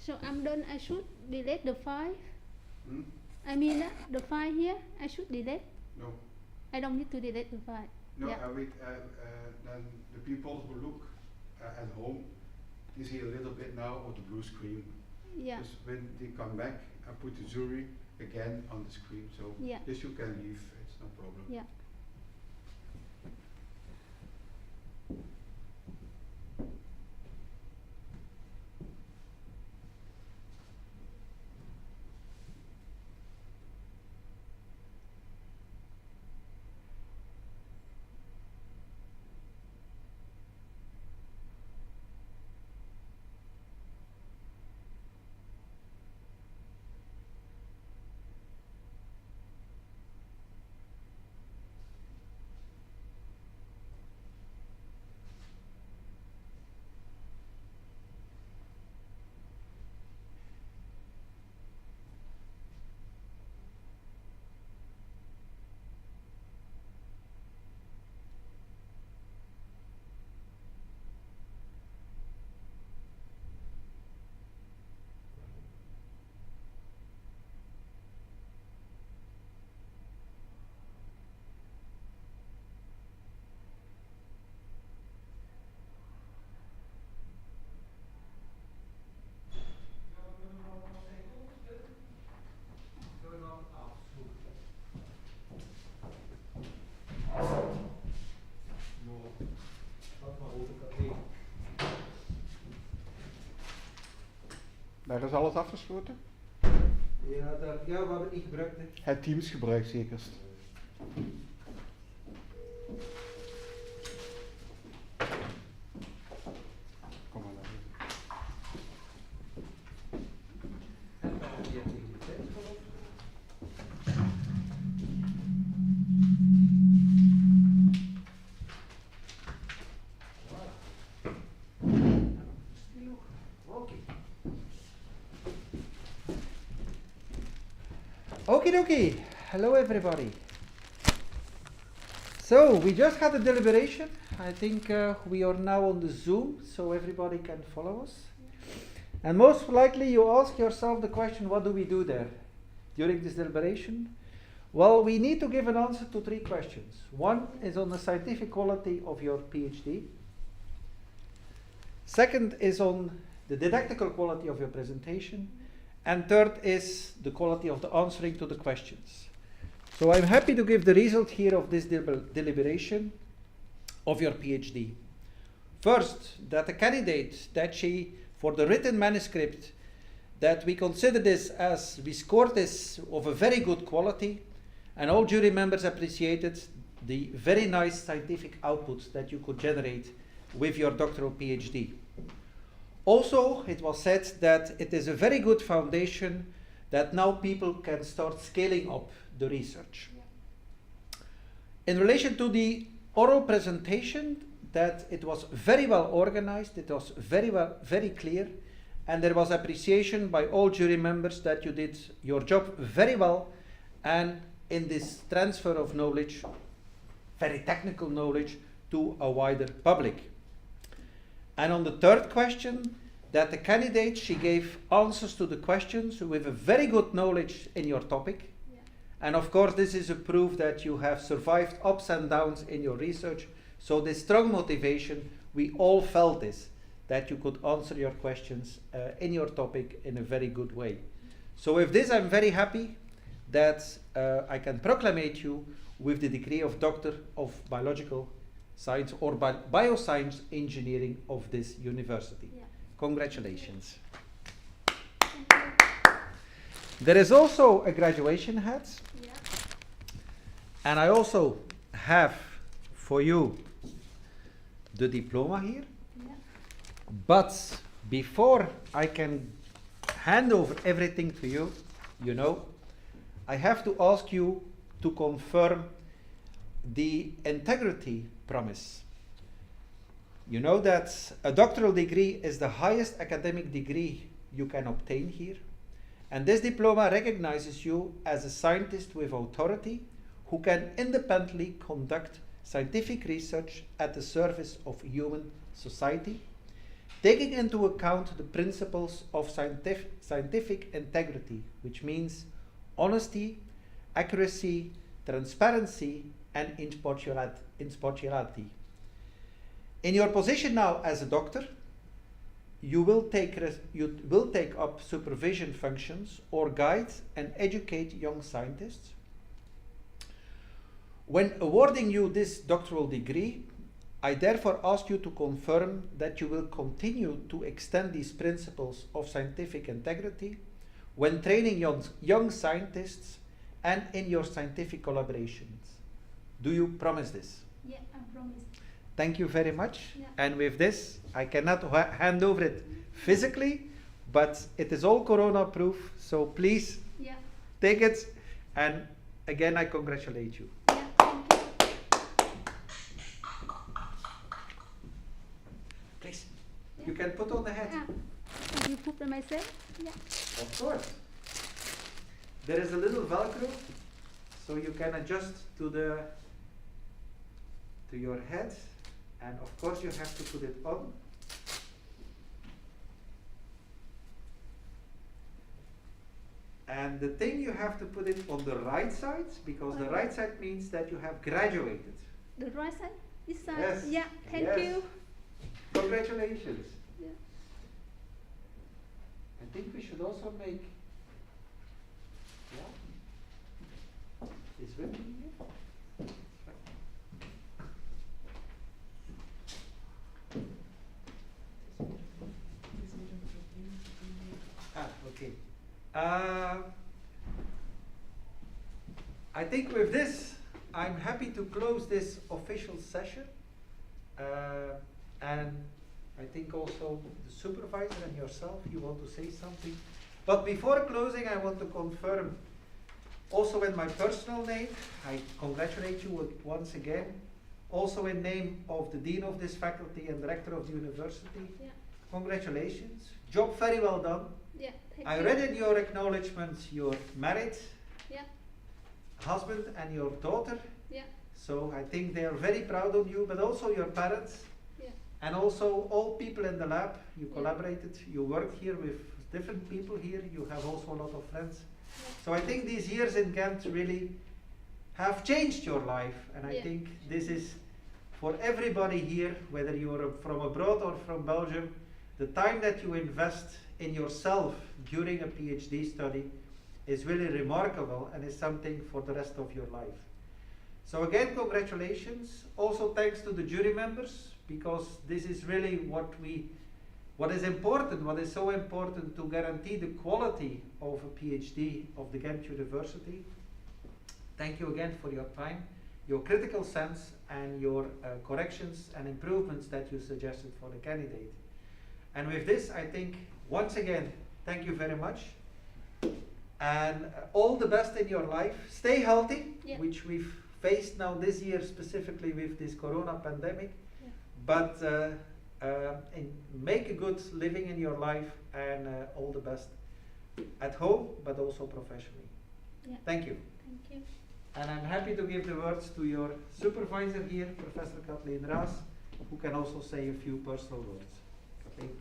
So I'm done. I should delete the file. Hmm? I mean the file here. I should delete. No. I don't need to delete the file. No, Yeah. then the people who look at home, you see a little bit now of the blue screen. Yeah. Just when they come back, I put the jury again on the screen. So Yeah. this you can leave, it's no problem. Yeah. Daar is alles afgesloten? Ja, we hebben het niet gebruikt. Hè. Het Teams gebruikt zekerst. Kom maar naar binnen. En dan weer tegen de tijd gelopen. Okay. Hello everybody. So we just had a deliberation. I think we are now on the Zoom, so everybody can follow us. And most likely you ask yourself the question, what do we do there during this deliberation? Well, we need to give an answer to 3 questions. One is on the scientific quality of your PhD. Second is on the didactical quality of your presentation. And third is the quality of the answering to the questions. So I'm happy to give the result here of this deliberation of your PhD. First, that the candidate, that she, for the written manuscript, that we consider this as, we scored this of a very good quality, and all jury members appreciated the very nice scientific outputs that you could generate with your doctoral PhD. Also, it was said that it is a very good foundation that now people can start scaling up the research. In relation to the oral presentation, that it was very well organized, it was very clear, and there was appreciation by all jury members that you did your job very well, and in this transfer of knowledge, very technical knowledge, to a wider public. And on the third question, that the candidate, she gave answers to the questions with a very good knowledge in your topic. Yeah. And of course, this is a proof that you have survived ups and downs in your research. So this strong motivation, we all felt this, that you could answer your questions in your topic in a very good way. So with this, I'm very happy that I can proclamate you with the degree of Doctor of Biological Science or Bioscience Engineering of this university. Yeah. Congratulations. There is also a graduation hat. Yeah. And I also have for you the diploma here. Yeah. But before I can hand over everything to you, you know, I have to ask you to confirm the integrity promise. You know that a doctoral degree is the highest academic degree you can obtain here. And this diploma recognizes you as a scientist with authority who can independently conduct scientific research at the service of human society. taking into account the principles of scientific integrity, which means honesty, accuracy, transparency, and impartiality. In your position now as a doctor, you will take up supervision functions or guide and educate young scientists. When awarding you this doctoral degree, I therefore ask you to confirm that you will continue to extend these principles of scientific integrity when training young scientists and in your scientific collaborations. Do you promise this? Yeah, I promise. Thank you very much. Yeah. And with this, I cannot hand over it physically, but it is all corona proof, so please take it. And again, I congratulate you. Yeah, thank you. Please, you can put on the hat. Can you put on myself? Yeah. Of course. There is a little Velcro, so you can adjust to your head. And of course you have to put it on. And the thing, you have to put it on the right side, because the right side means that you have graduated. The right side? This side? Yes. Yeah, thank you. Congratulations. Yeah. I think we should also make this ribbon here. Okay. I think with this, I'm happy to close this official session. And I think also the supervisor and yourself, you want to say something. But before closing, I want to confirm also in my personal name, I congratulate you once again. Also in name of the Dean of this faculty and Director of the University. Yeah. Congratulations. Job very well done. Yeah, I read in your acknowledgements you're married, husband and your daughter. Yeah. So I think they are very proud of you, but also your parents. Yeah. And also all people in the lab. You collaborated, you worked here with different people here. You have also a lot of friends. Yeah. So I think these years in Ghent really have changed your life. And I think this is for everybody here, whether you're from abroad or from Belgium, the time that you invest in yourself during a PhD study is really remarkable and is something for the rest of your life. So again, congratulations. Also thanks to the jury members, because this is really what is important, what is so important to guarantee the quality of a PhD of the Ghent University. Thank you again for your time, your critical sense, and your corrections and improvements that you suggested for the candidate. And with this, I think, once again, thank you very much. And all the best in your life. Stay healthy, which we've faced now this year, specifically with this corona pandemic. Yeah. But make a good living in your life, and all the best at home, but also professionally. Yeah. Thank you. Thank you. And I'm happy to give the words to your supervisor here, Professor Kathleen Raas, who can also say a few personal words. Kathleen.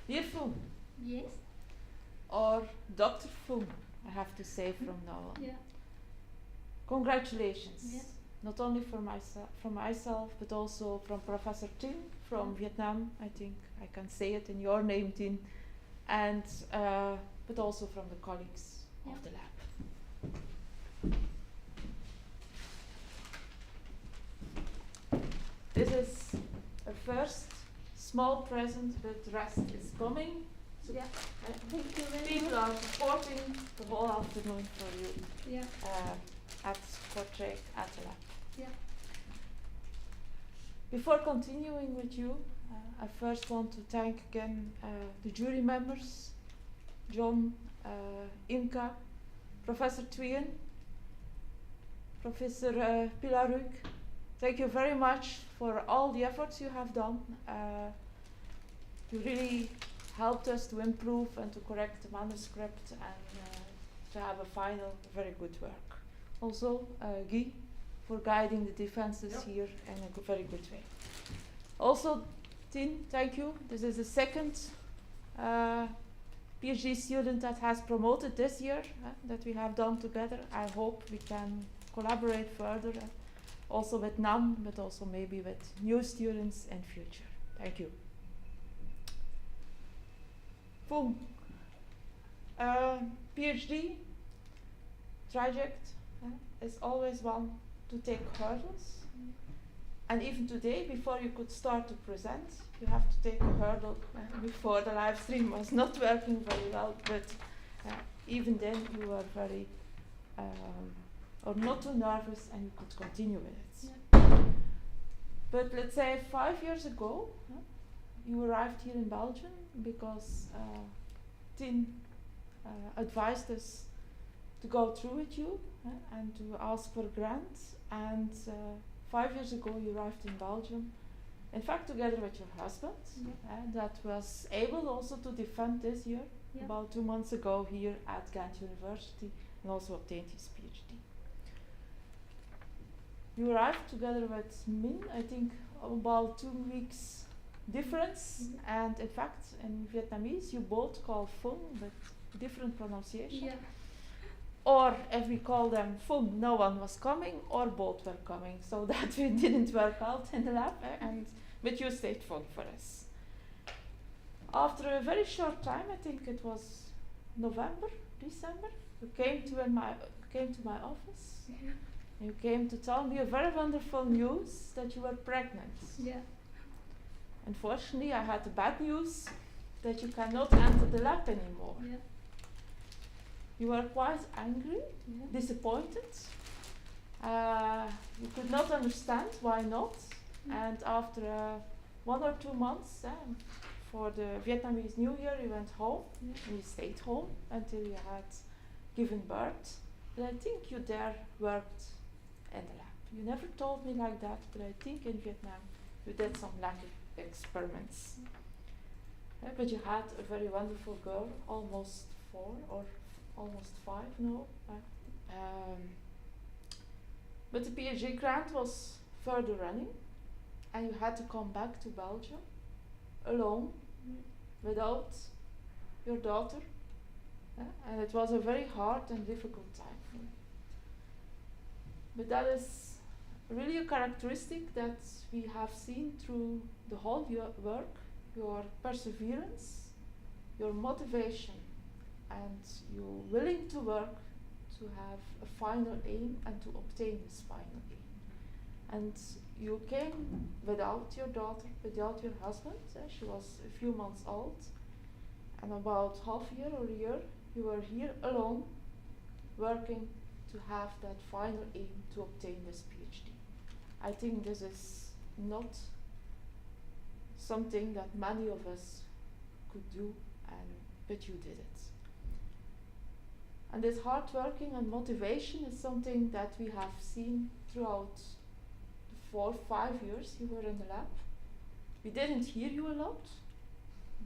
Dear Phuong. Yes. Or Dr. Phuong, I have to say from now on. Yeah. Congratulations. Yes. Not only from myself, but also from Professor Tin from Vietnam. I think I can say it in your name, Tin. And but also from the colleagues of the lab. This is a first small present, but the rest is coming. So thank you very people much. are supporting the whole afternoon for you at Portrait at the lab. Yeah. Before continuing with you, I first want to thank again the jury members, John, Imka, Professor Thuyen, Professor Pilaruk. Thank you very much for all the efforts you have done. You really helped us to improve and to correct the manuscript and to have a final very good work. Also, Guy, for guiding the defenses here in a very good way. Also, Tin, thank you. This is the second PhD student that has promoted this year that we have done together. I hope we can collaborate further, also with NAM, but also maybe with new students in future. Thank you. Phuong, PhD traject is always one to take hurdles. And even today, before you could start to present, you have to take a hurdle. Before the live stream was not working very well, but even then you were very, or not too nervous, and you could continue with it. Yeah. But let's say 5 years ago, you arrived here in Belgium because Tin advised us to go through with you and to ask for grants. And 5 years ago, you arrived in Belgium, in fact, together with your husband, that was able also to defend this year, about 2 months ago here at Ghent University, and also obtained his PhD. You arrived together with Min, I think, about 2 weeks difference, and in fact, in Vietnamese, you both call Phuong, but different pronunciation. Yeah. Or if we call them Phuong, no one was coming, or both were coming, so that we didn't work out in the lab, but you stayed Phuong for us. After a very short time, I think it was November, December, you came to my office, and you came to tell me a very wonderful news that you were pregnant. Yeah. Unfortunately, I had the bad news that you cannot enter the lab anymore. Yeah. You were quite angry, disappointed. You could not understand why not. And after 1 or 2 months, for the Vietnamese New Year, you went home. And you stayed home until you had given birth. But I think you there worked in the lab. You never told me like that, but I think in Vietnam you did some lab experiments. But you had a very wonderful girl, almost 4 or almost 5 now. But the PhD grant was further running, and you had to come back to Belgium alone, without your daughter. And it was a very hard and difficult time for me. But that is really a characteristic that we have seen through the whole work, your perseverance, your motivation, and you're willing to work to have a final aim and to obtain this final aim. And you came without your daughter, without your husband. She was a few months old, and about half a year or a year you were here alone, working to have that final aim to obtain this PhD. I think this is not something that many of us could do, but you did it. And this hard working and motivation is something that we have seen throughout the 4 or 5 years you were in the lab. We didn't hear you a lot,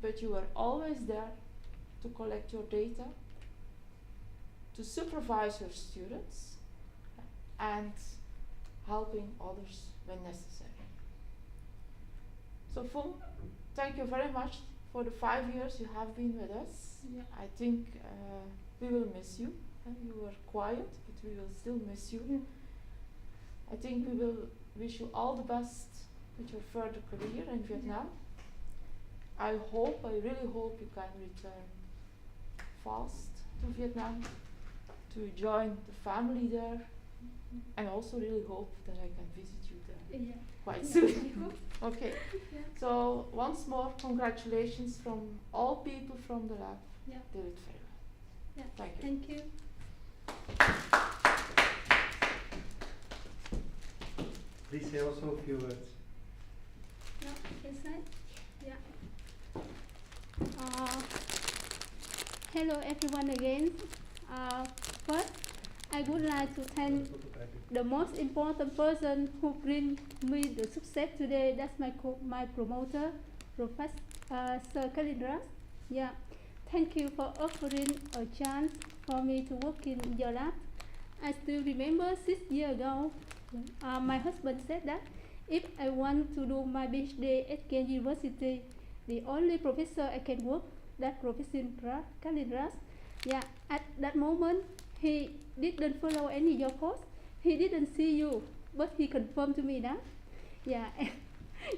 but you were always there to collect your data, to supervise your students, and helping others when necessary. So Phuong, thank you very much for the 5 years you have been with us. Yeah. I think we will miss you. You were quiet, but we will still miss you. Mm. I think we will wish you all the best with your further career in Vietnam. I really hope you can return fast to Vietnam, to join the family there, and also really hope that I can visit you there quite soon. Okay. Yeah. So once more, congratulations from all people from the lab. Yeah. Did it very well. Yeah. Thank you. Thank you. Please say also a few words. Yeah, inside. Yeah. Hello everyone again. First, I would like to thank the most important person who bring me the success today. That's my promoter, Professor Sir Kalindras. Yeah. Thank you for offering a chance for me to work in your lab. I still remember 6 years ago My husband said that if I want to do my PhD at Kent University, the only professor I can work, that Professor Kalindras. Yeah, at that moment, he didn't follow any your course. He didn't see you, but he confirmed to me that. Yeah,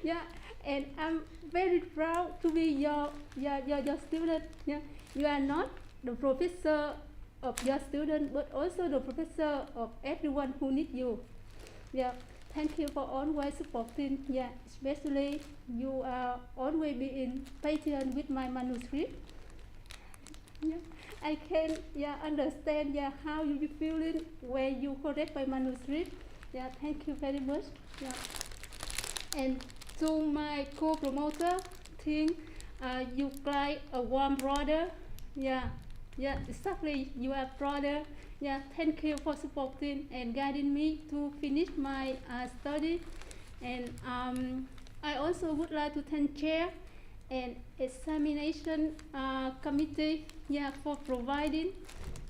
yeah, and I'm very proud to be your student. Yeah, you are not the professor of your student, but also the professor of everyone who needs you. Yeah, thank you for always supporting. Yeah, especially you are always being patient with my manuscript. Yeah, I can understand how you be feeling when you correct my manuscript. Yeah, thank you very much. Yeah, and to my co-promoter, think you like a warm brother. Yeah, yeah, exactly. You are brother. Yeah, thank you for supporting and guiding me to finish my study. And I also would like to thank chair and examination committee, yeah, for providing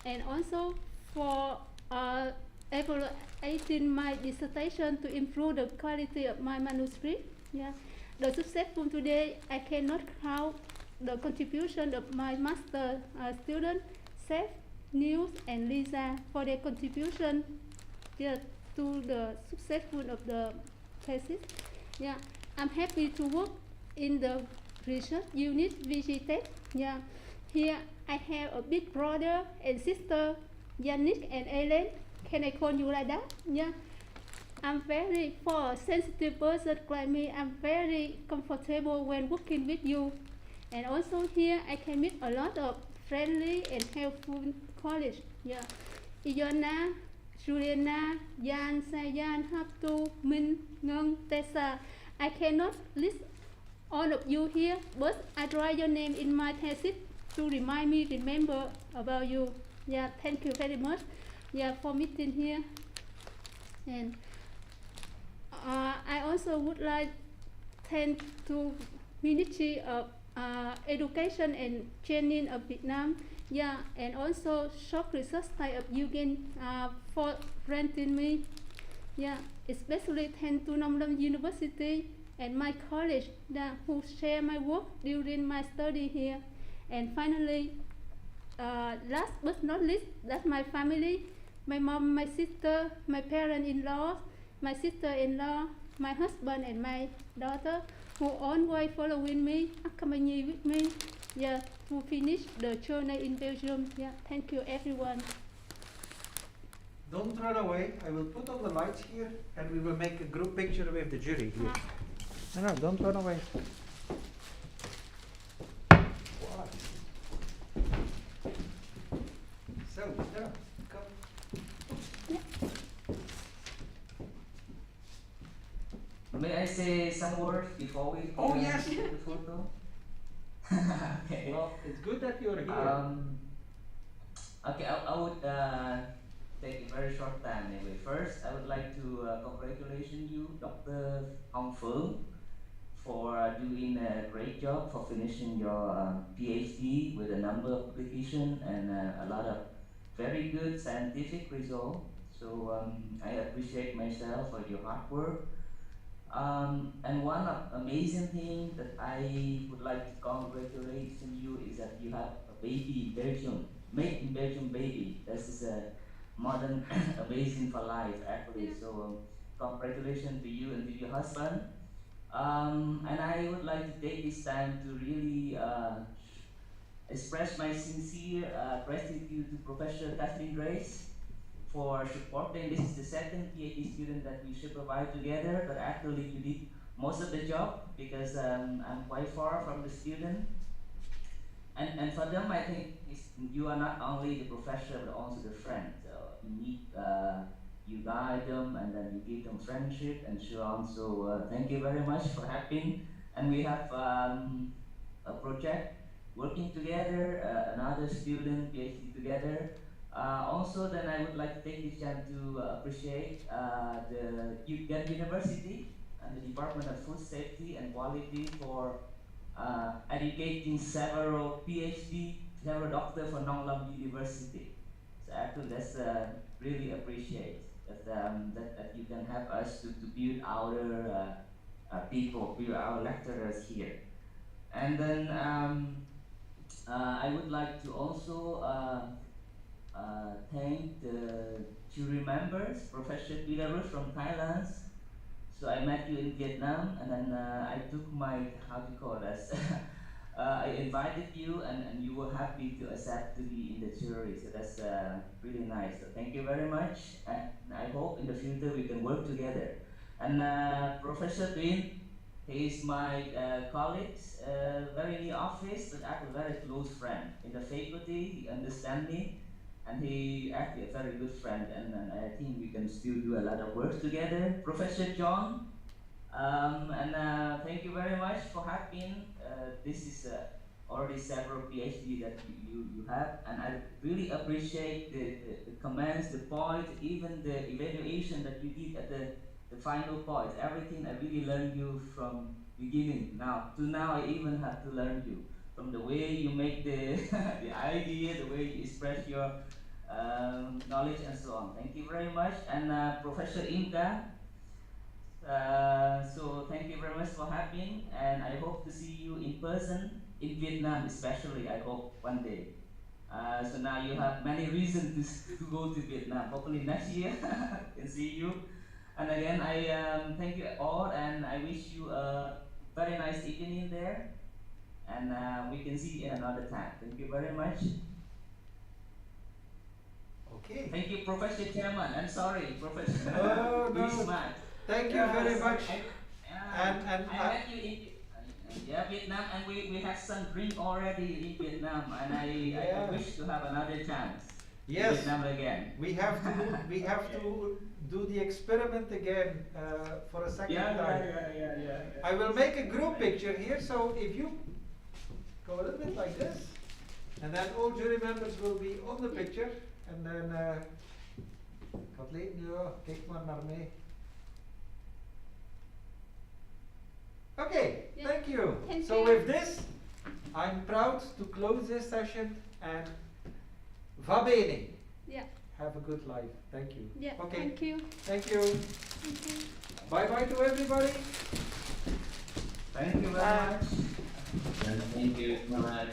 and also for uh, evaluating my dissertation to improve the quality of my manuscript. Yeah, the successful today I cannot count the contribution of my master student, Seth, Niels, and Lisa for their contribution, yeah, to the successful of the thesis. Yeah, I'm happy to work in the research unit VG Yeah, here I have a big brother and sister, Yannick and Ellen. Can I call you like that? Yeah. I'm very, for a sensitive person like me, I'm very comfortable when working with you. And also here I can meet a lot of friendly and helpful colleagues. Yeah. Iona, Juliana, Jan, Sayan, Haptu, Min, Ngung, Tessa. I cannot list all of you here, but I write your name in my thesis to remind me, remember about you. Yeah, thank you very much. Yeah, for meeting here. And I also would like thank to Ministry of Education and Training of Vietnam, yeah, and also Short Research Site of Eugene for granting me, yeah, especially thank to Nông Lâm University and my college that who share my work during my study here. And finally, last but not least, that's my family, my mom, my sister, my parents-in-law, my sister-in-law, my husband and my daughter, who always following me, accompany with me, yeah, to finish the journey in Belgium. Yeah, thank you everyone. Don't run away. I will put on the lights here and we will make a group picture with the jury here. No, don't run away. So, come. May I say some words before we yes. take the photo? Okay. Well, it's good that you're here. Okay, I would take a very short time anyway. First, I would like to congratulate you, Dr. Hong Phuong, for doing a great job for finishing your PhD with a number of publications and a lot of very good scientific results. So I appreciate myself for your hard work. And one amazing thing that I would like to congratulate you is that you have a baby in Belgium, made in Belgium baby. This is a modern amazing for life actually. Yeah. So congratulations to you and to your husband. And I would like to take this time to really express my sincere gratitude to Professor Kathleen Grace for supporting. This is the second PhD student that we supervise together, but actually you did most of the job because I'm quite far from the student. And for them, I think you are not only the professor, but also the friend. So you guide them and then you give them friendship and so on. So thank you very much for helping. And we have a project working together, another student PhD together. Also, then I would like to take this chance to appreciate the University and the Department of Food Safety and Quality for educating several PhD, several doctors for Nong Lam University. So actually, that's really appreciate. that you can help us to build our people, build our lecturers here. And then I would like to also thank the jury members, Professor Peter from Thailand. So I met you in Vietnam, and then I took my, how to call this, I invited you, and you were happy to accept to be in the jury. So that's really nice. So thank you very much, and I hope in the future we can work together. And Professor Bin, he is my colleague, very in the office, but actually a very close friend. In the faculty, he understands me, and he actually a very good friend, and I think we can still do a lot of work together. Professor John, and thank you very much for having. This is already several PhD that you have, and I really appreciate the comments, the point, even the evaluation that you did at the final point. Everything I really learned you from beginning now to now. I even have to learn you from the way you make the the idea, the way you express your knowledge and so on. Thank you very much, and Professor Inka. So thank you very much for having, and I hope to see you in person in Vietnam, especially. I hope one day. So now you have many reasons to go to Vietnam. Hopefully next year can see you. And again, I thank you all, and I wish you a very nice evening there. And we can see you another time. Thank you very much. Okay. Thank you, Professor Chairman. I'm sorry, Professor. No. Thank you very much. And I met you in Vietnam, and we had some drink already in Vietnam, and I wish to have another chance. Yes, in Vietnam again. We have to do the experiment again for a second time. Yeah. I will make a group picture here, so if you go a little bit like this, and then all jury members will be on the picture, and then Kathleen, kijk maar naar mee. Okay, thank you. So with this, I'm proud to close this session, and va bene. Yeah. Have a good life. Thank you. Yeah. Okay. Thank you. Thank you. Bye bye to everybody. Thank you very much. And thank you. Bye.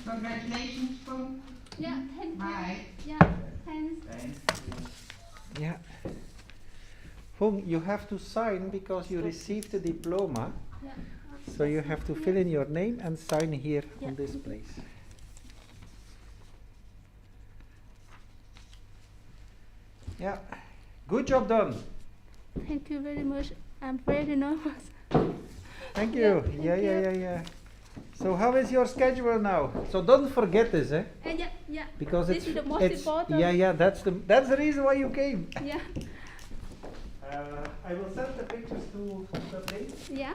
Congratulations, Phuong. Yeah. Thank you. Bye. Yeah. Thanks. Yeah. Phuong, you have to sign because you received the diploma. Yeah. So you have to fill in your name and sign here on this place. Yeah. Good job done. Thank you very much. I'm very nervous. Thank you. Yeah. So how is your schedule now? So don't forget this, eh? Yeah. Because this is the most important. Yeah. That's the reason why you came. Yeah. I will send the pictures to the place. Yeah.